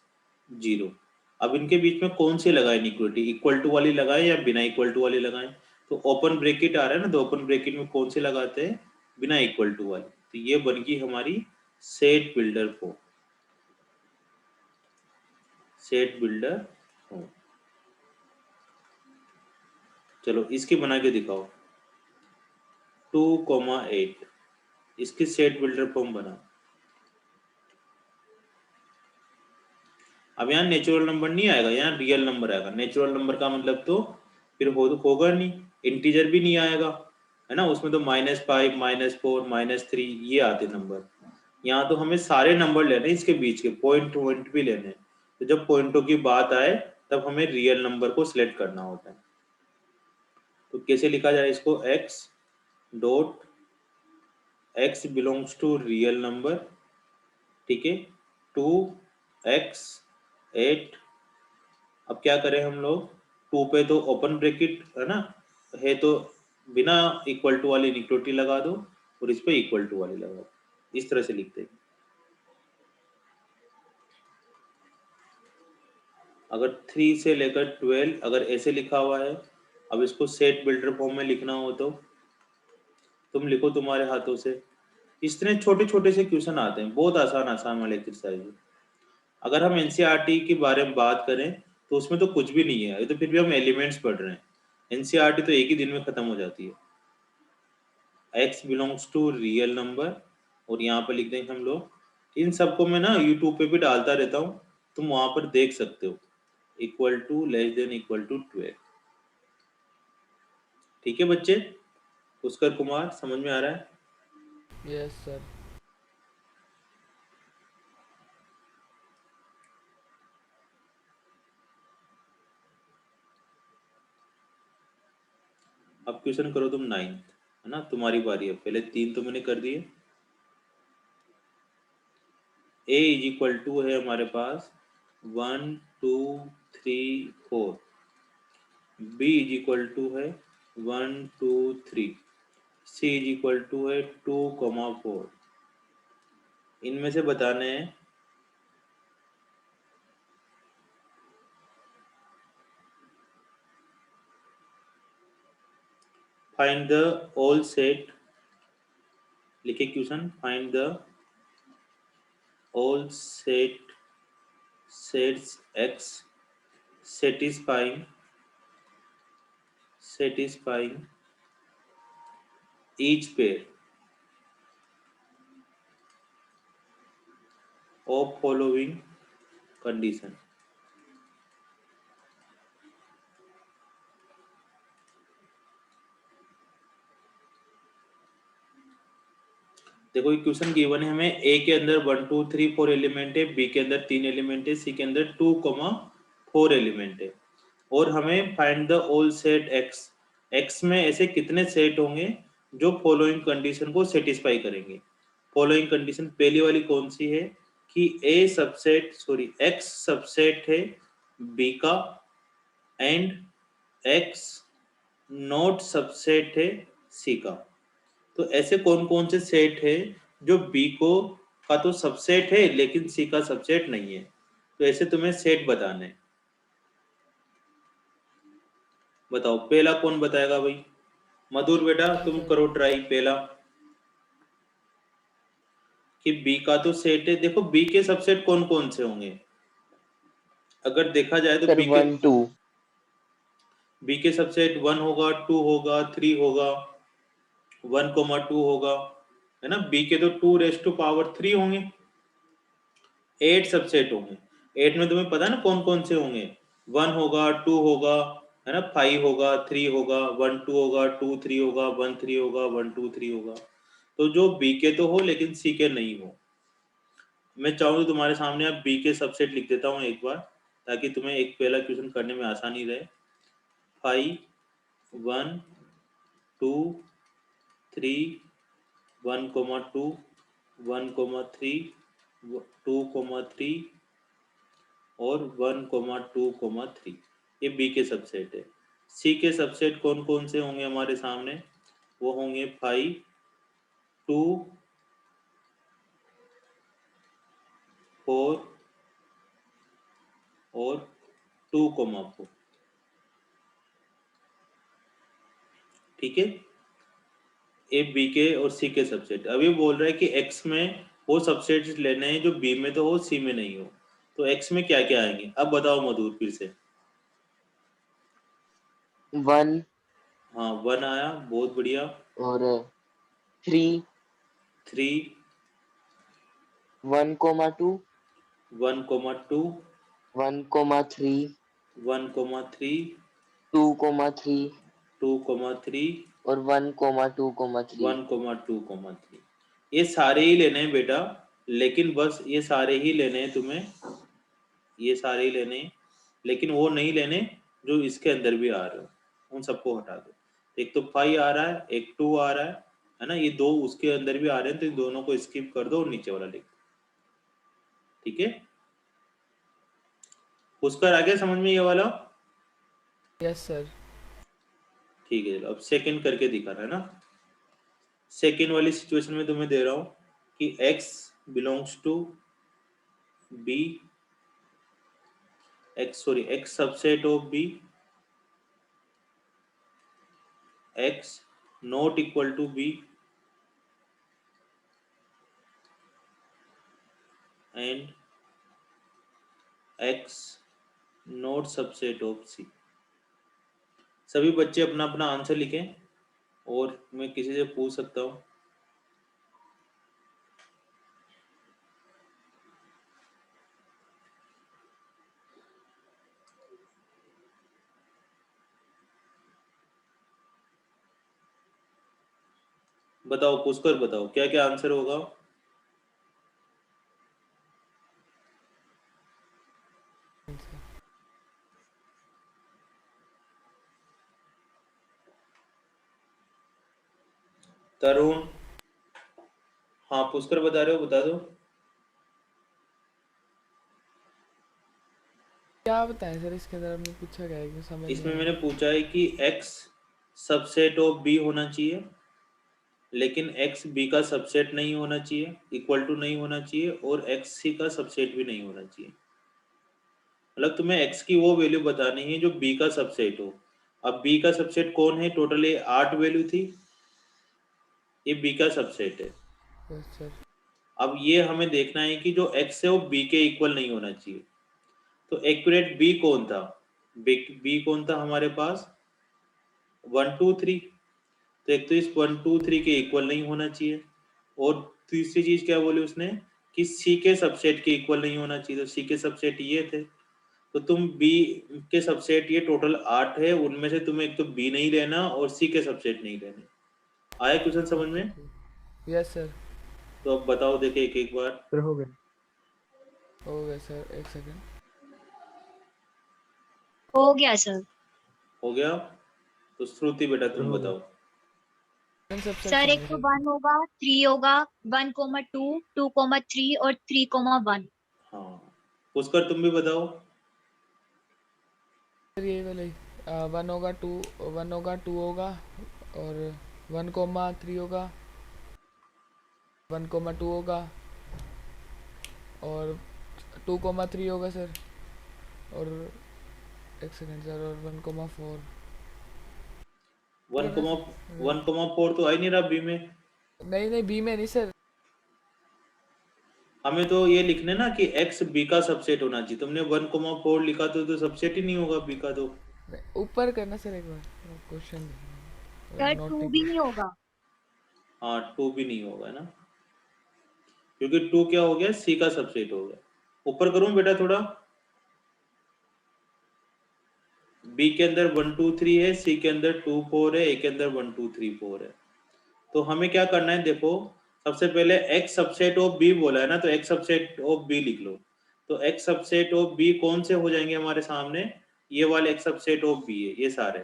0। अब इनके बीच में कौन सी लगाए इनइक्वलिटी, इक्वल टू वाली लगाए या बिना इक्वल टू वाली लगाए? तो ओपन ब्रैकेट आ रहा है ना, तो ओपन ब्रैकेट में कौन सी लगाते हैं? बिना इक्वल टू वाली। तो ये बन गई हमारी set builder form. Set builder form. चलो इसकी बना के दिखाओ। 2,8 इसकी सेट बिल्डर फॉर्म बना। अब यहाँ नेचुरल नंबर नहीं आएगा, यहाँ रियल नंबर आएगा। नेचुरल नंबर का मतलब तो फिर होगा नहीं, इंटीजर भी नहीं आएगा, है ना। उसमें तो -5, -4, -3 ये आते नंबर। यहाँ तो हमें सारे नंबर लेने हैं, इसके बीच के पॉइंट भी लेने हैं। तो जब पॉइंटों की बात आए तब हमें रियल नंबर को सिलेक्ट करना होता है। तो कैसे लिखा जाए इसको? x belongs to real number, ठीक है, 2x 8। अब क्या करें हम लोग? 2 पे तो ओपन ब्रैकेट है ना, है तो बिना इक्वल टू वाली इक्वलिटी लगा दो और इस पे इक्वल टू वाली लगा दो। इस तरह से लिखते हैं। अगर 3 से लेकर 12 अगर ऐसे लिखा हुआ है, अब इसको सेट बिल्डर फॉर्म में लिखना हो तो तुम लिखो तुम्हारे हाथों से। इतने छोटे छोटे से क्वेश्चन आते हैं, बहुत आसान आसान वाले एक्सरसाइज। अगर हम एनसीईआरटी के बारे में बात करें तो उसमें तो कुछ भी नहीं है, ये तो फिर भी हम एलिमेंट्स पढ़ रहे हैं। एनसीईआरटी तो एक ही दिन में खत्म हो जाती है। x belongs to real number, और यहाँ पर लिख देंगे हम लोग। इन सबको मैं ना यूट्यूब पे भी डालता रहता हूँ, तुम वहां पर देख सकते हो। Equal to less than equal to 12। ठीक है बच्चे, पुष्कर कुमार समझ में आ रहा है? Yes sir. अब क्वेश्चन करो तुम 9, है ना, तुम्हारी बारी है। पहले 3 तो मैंने कर दिए। a इज इक्वल टू है हमारे पास 1 2 3 4। b इज इक्वल टू है 1 2 3। c इज इक्वल टू है 2,4। इनमें से बताने हैं फाइंड द ऑल सेट। लिखे question, find the all sets x satisfying each pair of following condition। देखो ये क्वेश्चन गिवन है हमें, ए के अंदर 1 2 3 4 एलिमेंट है, बी के अंदर 3 एलिमेंट है, सी के अंदर 2,4 एलिमेंट है, और हमें find the all set x. X में ऐसे कितने सेट होंगे जो फॉलोइंग कंडीशन को सेटिस्फाई करेंगे। फॉलोइंग कंडीशन पहली वाली कौन सी है कि एक्स सबसेट है बी का, एंड एक्स नॉट सबसेट है सी का। तो ऐसे कौन कौन से सेट है जो बी को का तो सबसेट है लेकिन सी का सबसेट नहीं है। तो ऐसे तुम्हें सेट बताने हैं। बताओ पहला कौन बताएगा भाई? मधुर बेटा तुम करो ट्राई पहला, कि बी का तो सेट है। देखो बी के सबसेट कौन कौन से होंगे अगर देखा जाए तो सर 1 2। बी के सबसेट 1 होगा, 2 होगा, 3 होगा, 1,2 होगा, है ना। बी के तो 2⁻³ होंगे। 8 सबसेट होंगे। 8 में तुम्हें पता है ना कौन कौन से होंगे? 1 होगा, 2 होगा, है ना, 5 होगा, 3 होगा, 1 2 होगा, 2 3 होगा, 1 3 होगा, 1 2 3 होगा। तो जो बी के तो हो लेकिन सी के नहीं हो। मैं चाहूँ तो तुम्हारे सामने अब बी के सबसेट लिख देता हूँ एक बार, ताकि तुम्हें एक पहला क्वेश्चन करने में आसानी रहे। 5 1 2 3 1,2 1,3 2,3 और 1,2,3, ये बी के सबसेट है। सी के सबसेट कौन कौन से होंगे हमारे सामने? वो होंगे 5 2 4 और 2,4। ठीक है, ए बी के और सी के सबसेट। अब ये बोल रहा है कि एक्स में वो सबसेट लेने हैं जो बी में तो हो सी में नहीं हो। तो एक्स में क्या क्या आएंगे अब बताओ मधुर फिर से। 1 हाँ 1 आया, बहुत बढ़िया। और 3 3 1,2 1,2 1,3 1,3 2,3 2,3 और 1,2,3। 1,2,3। ये सारे ही लेने हैं बेटा, लेकिन बस ये सारे ही लेने हैं तुम्हें, ये सारे ही लेने हैं, लेकिन वो नहीं लेने जो इसके अंदर भी आ रहे हो, उन सबको हटा दो। एक तो 5 आ रहा है, एक 2 आ रहा है ना, ये दो उसके अंदर भी आ रहे हैं, तो इन दोनों को स्किप कर दो और नीचे वाला लिख दो। ठीक है, उसका आ गया समझ में ये वाला? Yes sir. ठीक है, अब सेकंड करके दिखा रहा है ना। सेकंड वाली सिचुएशन में तुम्हें दे रहा हूं कि x belongs to b, x subset of b, x not equal to b, and x not subset of C। सभी बच्चे अपना अपना आंसर लिखें और मैं किसी से पूछ सकता हूँ। बताओ, पूछकर बताओ क्या क्या आंसर होगा। तरुण, हाँ पूछकर बता रहे हो, बता दो। क्या बताएं सर, इसके अंदर हमने पूछा क्या है कि समझ नहीं इसमें आया। मैंने पूछा है कि x सबसेट ऑफ b होना चाहिए, लेकिन x b का सबसेट नहीं होना चाहिए, इक्वल टू नहीं होना चाहिए, और x c का सबसेट भी नहीं होना चाहिए। मतलब तुम्हें x की वो वैल्यू बतानी है जो b का सबसेट हो। अब b का सबसेट कौन है? टोटल ये 8 वैल्यू थी, ये b का सबसेट है। Yes sir. अब ये हमें देखना है कि जो x है वो b के इक्वल नहीं होना चाहिए। तो एक्यूरेट b कौन था? b कौन था हमारे पास? 1 2 3। तो एक तो इस 1 2 3 के इक्वल नहीं होना चाहिए, और तीसरी चीज क्या बोली उसने कि सी के सबसेट के इक्वल नहीं होना चाहिए। तो सी के सबसेट ये थे, तो तुम बी के सबसेट ये टोटल 8 है, उनमें से तुम्हें एक तो बी नहीं लेना और सी के सबसेट नहीं लेने। आया क्वेश्चन समझ में? Yes sir. तो अब बताओ, देखे एक एक बार। सर हो गया। हो गया सर, एक सेकंड। हो गया सर। हो गया? तो श्रुति बेटा सर तुम हो गया। बताओ। सबसेट सर एक चाहिए तो सर। 1 होगा, 3 होगा, 1,2, 2,3 और 3,1। हाँ, पुष्कर तुम भी बताओ। सर ये वाला ही 1 होगा, 2 1 होगा, 2 होगा, और 1,3 होगा, 1,2 होगा, और 2,3 होगा सर, और एक सेकंड सर, और 1,4। 1,4 तो आ ही नहीं रहा बी में। नहीं नहीं, बी में नहीं सर। हमें तो ये लिखने ना कि x b का सबसेट होना चाहिए। तुमने 1,4 लिखा तो सबसेट ही नहीं होगा b का। तो ऊपर करना सर एक बार क्वेश्चन, सर नोट 2 नहीं भी किया। नहीं होगा। हाँ, 2 भी नहीं होगा ना, क्योंकि 2 क्या हो गया? c का सबसेट हो गया। ऊपर करूं बेटा थोड़ा? b के अंदर 1 2 3 है, c के अंदर 2 4 है, a के अंदर 1 2 3 4 है। तो हमें क्या करना है? देखो, सबसे पहले x सबसेट ऑफ b बोला है ना, तो x सबसेट ऑफ b लिख लो। तो x सबसेट ऑफ b कौन से हो जाएंगे हमारे सामने? ये वाले x सबसेट ऑफ b है, ये सारे।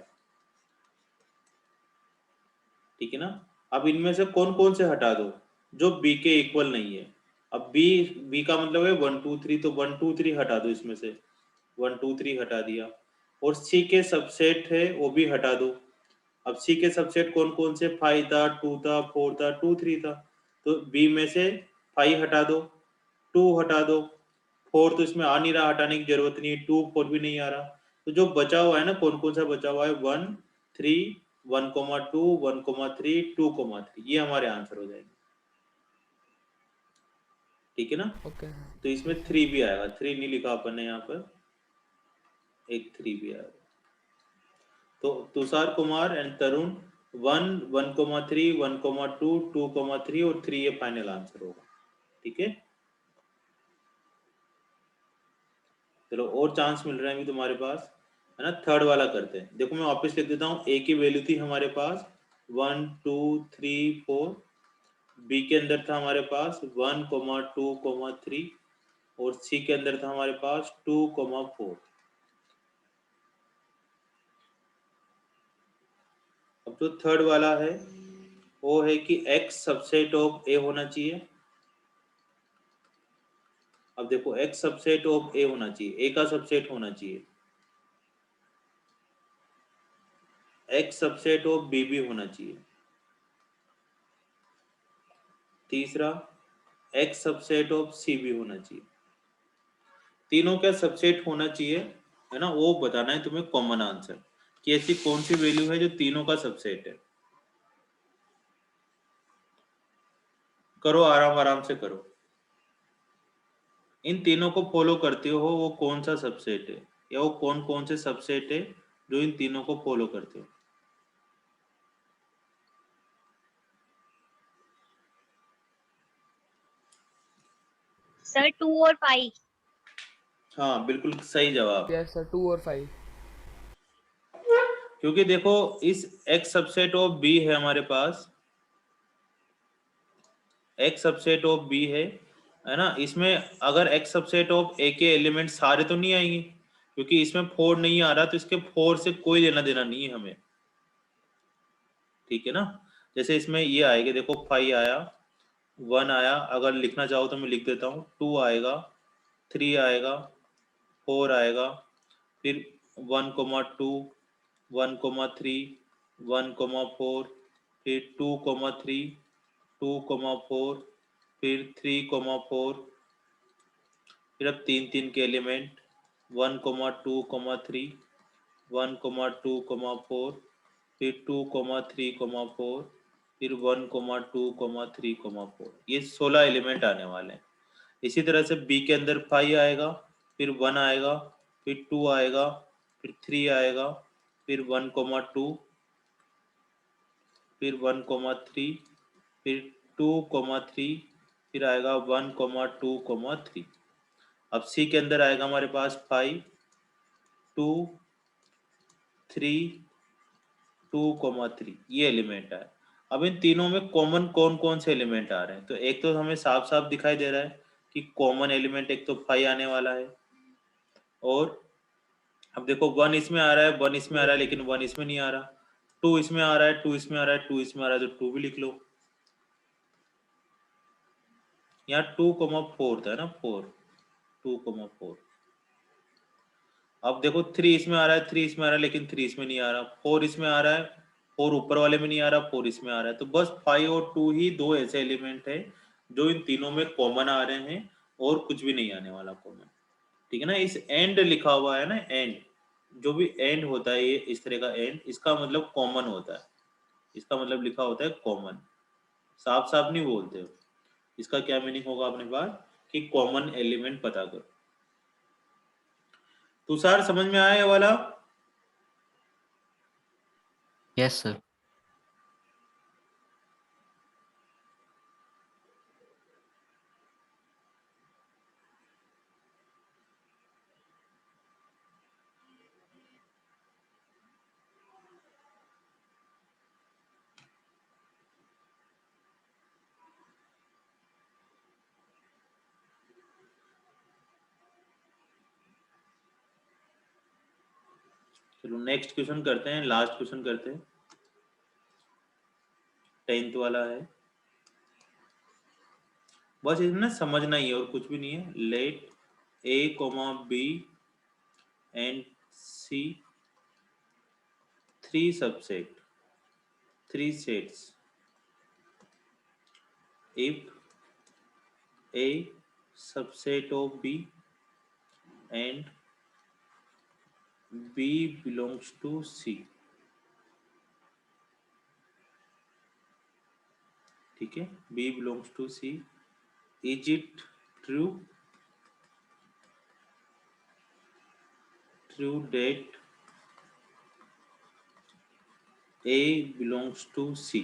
ठीक है ना? अब इनमें से कौन कौन से हटा दो जो b के इक्वल नहीं है। अब b का मतलब है 1 2 3, तो 1 2 3 हटा दो इसमें से। 1 2 3 हटा दिया, और c के सबसेट है वो भी हटा दो। अब c के सबसेट कौन कौन से? 5 था, 2 था, 4 था, 2 3 था। तो b में से 5 हटा दो, 2 हटा दो, 4 तो इसमें आ नहीं रहा, हटाने की जरूरत नहीं, 2 4 भी नहीं आ रहा। तो जो बचा हुआ है ना, कौन कौन सा बचा हुआ है? 1 3, 1,2, 1,3, 2,3, ये हमारे आंसर हो जाएंगे। ठीक है ना? ओके तो इसमें 3 भी आएगा, 3 नहीं लिखा अपन ने यहाँ पर, एक 3 भी आएगा। तो तुषार कुमार एंड तरुण 1 1,3 1,2 2,3 और 3 ये फाइनल आंसर होगा। ठीक है, चलो और चांस मिल रहे हैं अभी तुम्हारे पास, है ना? थर्ड वाला करते हैं। देखो मैं वापस लिख देता हूँ। ए की वैल्यू थी हमारे पास 1 2 3 4, बी के अंदर था हमारे पास 1 2 3, और सी के अंदर था हमारे पास 2 4। अब जो थर्ड वाला है वो है कि x सबसेट ऑफ ए होना चाहिए। अब देखो, x सबसेट ऑफ ए होना चाहिए, ए का सबसेट होना चाहिए, x सबसेट ऑफ बी भी होना चाहिए। तीसरा, x सबसेट ऑफ सी भी होना चाहिए। तीनों का सबसेट होना चाहिए, है ना? वो बताना है तुम्हें कॉमन आंसर कि ऐसी कौन सी वैल्यू है जो तीनों का सबसेट है। करो, आराम आराम से करो। इन तीनों को फॉलो करते हो वो कौन सा सबसेट है, या वो कौन कौन से सबसेट है जो इन तीनों को फॉलो करते हो? सर 2 और 5। हाँ बिल्कुल सही जवाब। यस सर, 2 और 5। क्योंकि देखो इस X सबसेट ऑफ B है हमारे पास, X सबसेट ऑफ B है ना, इसमें अगर X सबसेट ऑफ A के एलिमेंट सारे तो नहीं आएंगे, क्योंकि इसमें 4 नहीं आ रहा, तो इसके 4 से कोई लेना देना नहीं है हमें, ठीक है ना। जैसे इसमें ये आएगा, देखो 5 आया, 1 आया, अगर लिखना चाहो तो मैं लिख देता हूँ, 2 आएगा, 3 आएगा, 4 आएगा, फिर 1,2, 1,3, 1,4, फिर 2,3, 2,4, फिर 3,4, फिर अब 3 के एलिमेंट 1,2,3, 1,2,4, फिर 2,3,4, फिर 1,2,3,4, ये 16 एलिमेंट आने वाले हैं। इसी तरह से बी के अंदर 5 आएगा, फिर 1 आएगा, फिर 2 आएगा, फिर 3 आएगा, फिर 1,2, फिर 1,3, फिर 2,3, फिर आएगा 1,2,3। अब सी के अंदर आएगा हमारे पास 5, 2, 3, 2,3, ये एलिमेंट है। अब इन तीनों में कॉमन कौन कौन से एलिमेंट आ रहे हैं, तो एक तो हमें साफ साफ दिखाई दे रहा है कि कॉमन एलिमेंट एक तो 5 आने वाला है, और अब देखो 1 इसमें आ रहा है, 1 इसमें आ रहा है, लेकिन 1 इसमें नहीं आ रहा, 2 इसमें आ रहा है, 2 इसमें आ रहा है, 2 इसमें आ रहा है, तो 2 भी लिख लो। यहाँ 2,4 था ना, 4, 2,4। अब देखो 3 इसमें आ रहा है, 3 इसमें आ रहा है, लेकिन 3 इसमें नहीं आ रहा, 4 इसमें आ रहा है, 4 ऊपर वाले में नहीं आ रहा, 4 इसमें आ रहा है। तो बस 5 और 2 ही दो ऐसे एलिमेंट है जो इन तीनों में कॉमन आ रहे हैं, और कुछ भी नहीं आने वाला कॉमन, ठीक है ना। इस एंड लिखा हुआ है ना, एंड, जो भी एंड होता है, ये इस तरह का एंड, इसका मतलब कॉमन होता है, इसका मतलब लिखा होता है कॉमन, साफ साफ नहीं बोलते हो। इसका क्या मीनिंग होगा अपने पास कि कॉमन एलिमेंट पता करो। तुषार समझ में आया ये वाला? Yes sir. चलो नेक्स्ट क्वेश्चन करते हैं, लास्ट क्वेश्चन करते हैं, 10th वाला है। बस इसमें समझना ही है और कुछ भी नहीं है। Let a, b and c 3 subset, 3 sets if a subset of b and b belongs to c, ठीक है, b belongs to c, is it true that a belongs to c?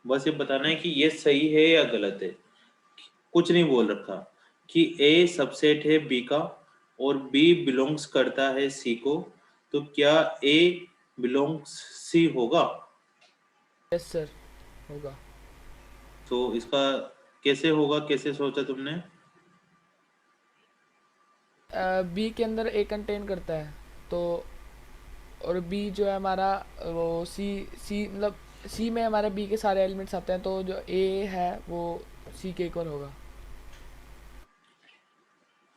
बस ये बताना है कि ये सही है या गलत है, कुछ नहीं बोल रखा कि A सबसेट है B का और B बिलोंग्स करता है C को, तो क्या A बिलोंग्स C होगा? यस सर, होगा। तो इसका कैसे होगा, कैसे सोचा तुमने? बी के अंदर ए कंटेन करता है, तो और बी जो है हमारा, वो सी मतलब सी में हमारे बी के सारे एलिमेंट्स आते हैं, तो जो ए है वो सी के इक्वल होगा।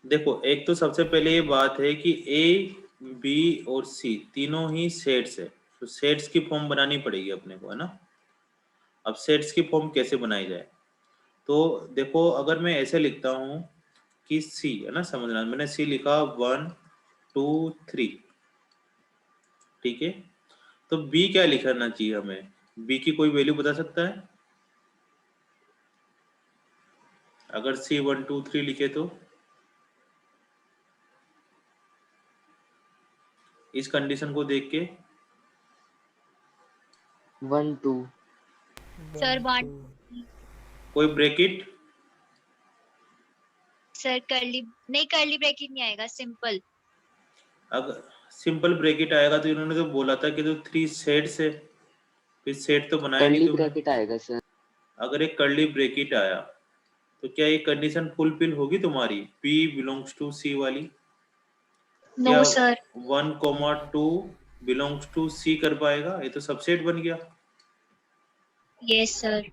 देखो एक तो सबसे पहले ये बात है कि A, B और C तीनों ही सेट्स है, तो सेट्स की फॉर्म बनानी पड़ेगी अपने को, है ना। अब सेट्स की फॉर्म कैसे बनाई जाए, तो देखो अगर मैं ऐसे लिखता हूँ कि C, है ना, समझना, मैंने C लिखा 1, 2, 3, ठीक है। तो बी क्या लिखना चाहिए हमें? बी की कोई वैल्यू बता सकता है? अगर सी 1 2 3 लिखे तो इस कंडीशन को देख के 1 2 सर 1 कोई ब्रैकेट? सर कर्ली नहीं, कर्ली ब्रैकेट नहीं आएगा, सिंपल। अगर सिंपल ब्रैकेट आएगा तो इन्होंने तो बोला था कि तो 3 सेट्स है, फिर सेट तो बनाया नहीं कर्ली तुमने। ब्रैकेट आएगा सर। अगर एक कर्ली ब्रैकेट आया तो क्या ये कंडीशन फुलफिल होगी तुम्हारी P बिलोंग्स टू C वाली? नो क्या सर। 1,2 बिलोंग्स टू C कर पाएगा? ये तो सबसेट बन गया। Yes sir.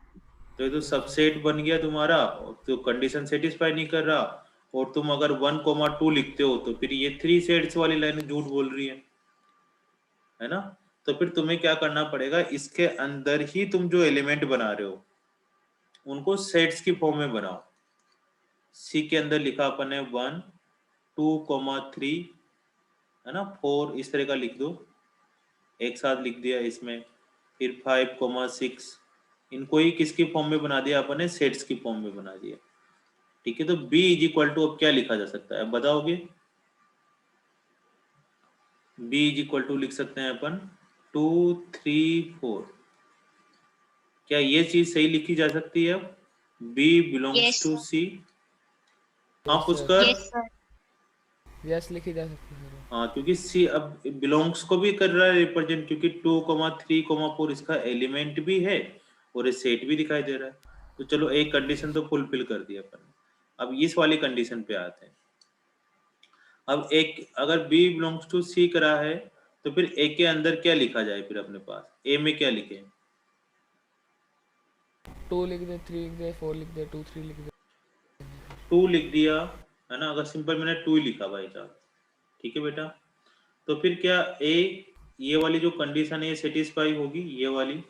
तो ये तो सबसेट बन गया तुम्हारा, तो कंडीशन सेटिस्फाई नहीं कर रहा। और तुम अगर 1,2 लिखते हो तो फिर ये 3 सेट्स वाली लाइन झूठ बोल रही है ना? तो फिर तुम्हें क्या करना पड़ेगा, इसके अंदर ही तुम जो एलिमेंट बना रहे हो उनको सेट्स की फॉर्म में बनाओ। सी के अंदर लिखा अपन ने 1 2 3 है ना, 4 इस तरह का लिख दो, एक साथ लिख दिया इसमें। फिर 5 6 इनको ही किसकी फॉर्म में बना दिया अपन ने? सेट्स की फॉर्म में बना दिया। ठीक है, तो B इज इक्वल टू अब क्या लिखा जा सकता है बताओगे? B इज इक्वल टू लिख सकते हैं अपन 2 3 4। क्या ये चीज सही लिखी जा सकती है? B belongs yes to sir. C। हाँ yes sir, Pushkar. Yes sir. Yes लिखी जा सकती है सर। हाँ क्योंकि सी अब बिलोंग्स को भी कर रहा है रिप्रेजेंट, क्योंकि 2,3,4 इसका एलिमेंट भी है और ये सेट भी दिखाई दे रहा है। तो चलो एक कंडीशन तो फुलफिल कर दिया अपन ने। अब इस वाली कंडीशन पे आते हैं। अब एक अगर B बिलोंग्स टू C करा है तो फिर A के अंदर क्या लिखा जाए? फिर अपने पास A में क्या लिखे? 2 लिख दे, 3 लिख दे, 4 लिख दे, 2 3 लिख दे। 2 लिख दिया है ना, अगर सिंपल मैंने 2 ही लिखा भाई साहब। ठीक है बेटा, तो फिर क्या A ये वाली जो कंडीशन है सेटिस्फाई होगी? ये वाली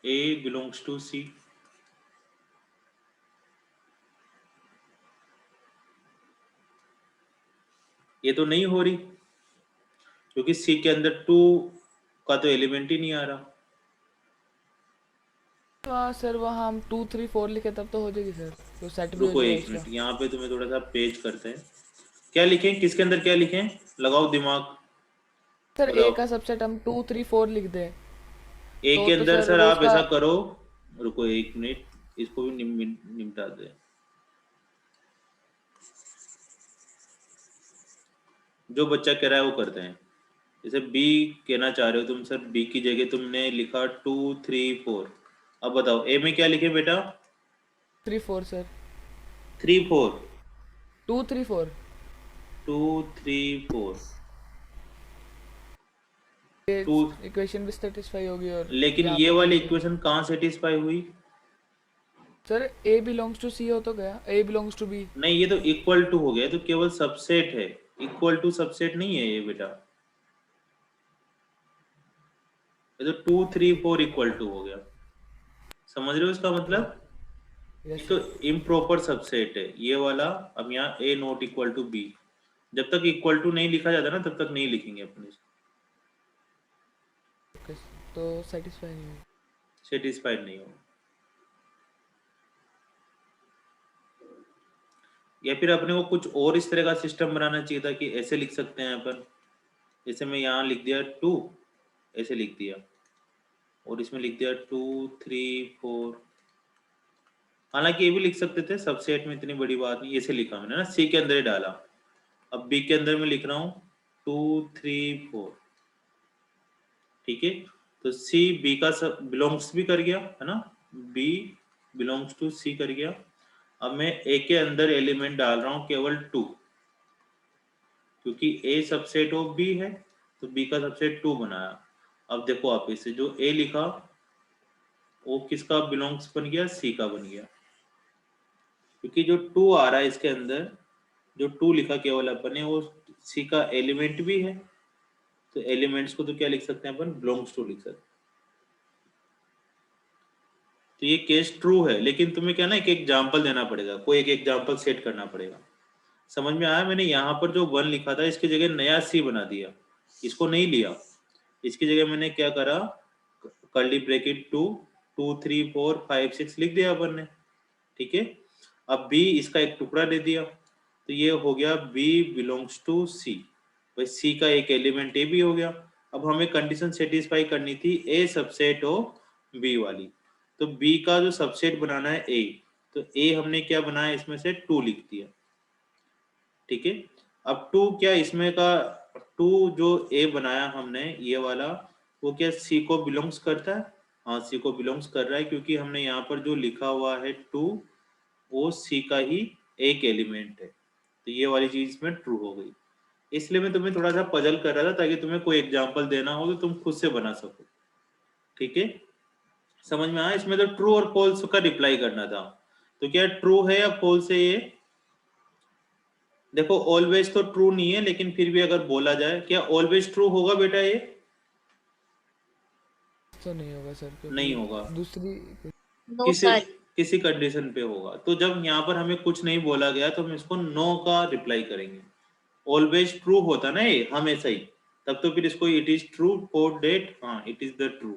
A बिलोंग्स टू C। ये तो नहीं हो रही क्योंकि C के अंदर 2 का तो एलिमेंट ही नहीं आ रहा। हाँ सर, वहाँ हम 2 3 4 लिखे तब तो हो जाएगी सर, तो सेट भी हो रुको जाएगा एक उसका। मिनट, यहाँ पे तुम्हें थोड़ा सा पेज करते हैं। क्या लिखें, किसके अंदर क्या लिखें? लगाओ दिमाग, सर ए बताओ। का सबसेट हम 2 3 4 लिख दें ए के तो अंदर सर सर वो आप उसका। ऐसा करो, रुको एक मिनट, इसको भी निपटा दे। जो बच्चा कह रहा है वो करते हैं। जैसे बी कहना चाह रहे हो तुम सर, बी की जगह तुमने लिखा 2 3 4। अब बताओ ए में क्या लिखे बेटा? 3 4 सर। 3 4 2 3 4 2 3 4 ये 2। इक्वेशन भी सेटिस्फाई होगी और लेकिन यहाँ ये पे वाली भी। इक्वेशन कहाँ सेटिस्फाई हुई? सर ए बिलोंग्स टू सी हो तो गया, ए बिलोंग्स टू बी। नहीं, ये तो इक्वल टू हो गया, तो केवल सबसेट है, इक्वल टू सबसेट नहीं है ये बेटा। ये तो 2 3 4 इक्वल टू हो गया, समझ रहे हो इसका मतलब? ये यस तो सर। इम्प्रॉपर सबसेट है ये वाला। अब यहाँ ए नॉट इक्वल टू बी, जब तक इक्वल टू नहीं लिखा जाता ना तब तक नहीं लिखेंगे अपने, ओके, तो सेटिस्फाई नहीं होगी। सेटिस्फाइड नहीं हो। या फिर अपने को कुछ और इस तरह का सिस्टम बनाना चाहिए था कि ऐसे लिख सकते हैं अपन, जैसे मैं यहाँ लिख दिया 2, ऐसे लिख दिया, और इसमें लिख दिया 2 3 4। हालांकि ये भी लिख सकते थे, सबसेट में इतनी बड़ी बात नहीं, ऐसे लिखा मैंने ना, सी के अंदर ही डाला। अब बी के अंदर मैं लिख रहा हूँ 2 3 4। ठीक है, तो सी बी का सब बिलोंग्स भी कर गया है ना, बी बिलोंग्स टू सी कर गया। अब मैं ए के अंदर एलिमेंट डाल रहा हूँ केवल 2, क्योंकि ए सबसेट ऑफ बी है, तो बी का सबसेट 2 बनाया। अब देखो आप इसे जो ए लिखा वो किसका बिलोंग्स बन गया? सी का बन गया, क्योंकि जो 2 आ रहा है इसके अंदर, जो 2 लिखा केवल अपन ने वो सी का एलिमेंट भी है, तो एलिमेंट्स को तो क्या लिख सकते हैं अपन? बिलोंग्स टू लिख सकते हैं। तो ये केस ट्रू है, लेकिन तुम्हें क्या ना एक एग्जांपल देना पड़ेगा, कोई एक एग्जांपल सेट करना पड़ेगा। समझ में आया? मैंने यहाँ पर जो 1 लिखा था इसकी जगह नया C बना दिया, इसको नहीं लिया, इसकी जगह मैंने क्या करा, कर्ली ब्रैकेट 2 2 3 4 5 6 लिख दिया अपन ने, ठीक है। अब B इसका एक टुकड़ा दे दिया, तो ये हो गया B बिलोंग्स टू C, भाई C का एक एलिमेंट A भी हो गया। अब हमें कंडीशन सेटिस्फाई करनी थी A सबसेट हो B वाली, तो B का जो सबसेट बनाना है A, तो A हमने क्या बनाया, इसमें से 2 लिख दिया, ठीक है। अब 2 क्या इसमें का 2 जो A बनाया हमने ये वाला, वो क्या C को बिलोंग्स करता है? हाँ, C को बिलोंग्स कर रहा है, क्योंकि हमने यहाँ पर जो लिखा हुआ है 2 वो C का ही एक एलिमेंट है, तो ये वाली चीज इसमें ट्रू हो गई। इसलिए मैं तुम्हें थोड़ा सा पजल कर रहा था ताकि तुम्हें कोई एग्जांपल देना हो तो तुम खुद से बना सको, ठीक है। समझ में आया? इसमें तो ट्रू और फॉल्स का रिप्लाई करना था, तो क्या ट्रू है या फॉल्स है ये? देखो ऑलवेज तो ट्रू नहीं है, लेकिन फिर भी अगर बोला जाए, क्या ऑलवेज ट्रू होगा बेटा ये? तो नहीं होगा सर, क्योंकि नहीं होगा, दूसरी नो किसी सर। किसी कंडीशन पे होगा। तो जब यहाँ पर हमें कुछ नहीं बोला गया तो हम इसको नो का रिप्लाई करेंगे। ऑलवेज ट्रू होता ना ये हमेशा ही, तब तो फिर इसको it is true for that, हाँ इट इज द ट्रू,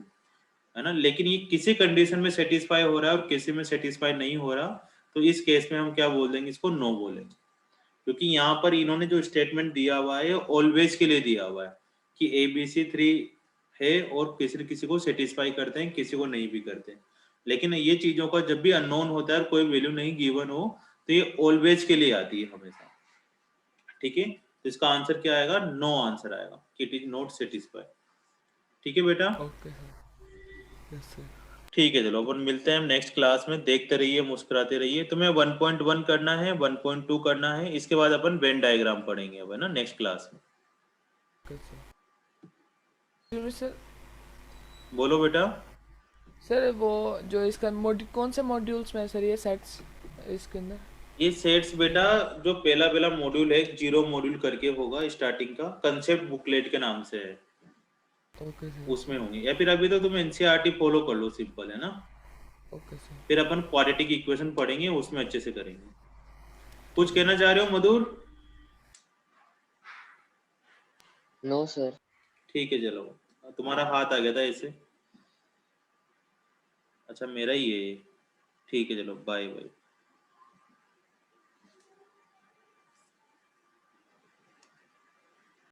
है ना। लेकिन ये किसी कंडीशन में सेटिस्फाई हो रहा है और किसी में सेटिस्फाई नहीं हो रहा, तो इस केस में हम क्या बोल देंगे, इसको नो बोलेंगे। क्योंकि यहाँ पर इन्होंने जो स्टेटमेंट दिया हुआ है ऑलवेज के लिए दिया हुआ है कि ABC3 है और किसी न किसी को सेटिस्फाई करते हैं, किसी को नहीं भी करते हैं। लेकिन ये चीजों का जब भी अननोन होता है और कोई वैल्यू नहीं गिवन हो, तो ये ऑलवेज के लिए आती है हमेशा, ठीक है। तो इसका आंसर क्या आएगा, नो आंसर आएगा, इट इज नॉट सेटिस्फाई, ठीक है बेटा। Okay sir, yes sir. ठीक है, चलो अपन मिलते हैं नेक्स्ट क्लास में। देखते रहिए, मुस्कुराते रहिए। तुम्हें 1.1 करना है, 1.2 करना है, इसके बाद अपन वेन डायग्राम पढ़ेंगे अब, है ना, नेक्स्ट क्लास में। Okay sir. सर बोलो बेटा। सर वो जो इसका कौन से मॉड्यूल्स में है सर ये सेट्स इसके अंदर? ये सेट्स बेटा, जो पहला पहला मॉड्यूल है, 0 मॉड्यूल करके होगा स्टार्टिंग का, कंसेप्ट बुकलेट के नाम से है, ओके सर। उसमें होंगे। या फिर अभी तो तुम NCERT फॉलो कर लो, सिंपल है ना। Okay sir. फिर अपन क्वाड्रेटिक इक्वेशन पढ़ेंगे, उसमें अच्छे से करेंगे। कुछ कहना चाह रहे हो मधुर? No sir. ठीक है, चलो। तुम्हारा हाथ आ गया था ऐसे, अच्छा मेरा ही है ये। ठीक है, चलो बाय बाय।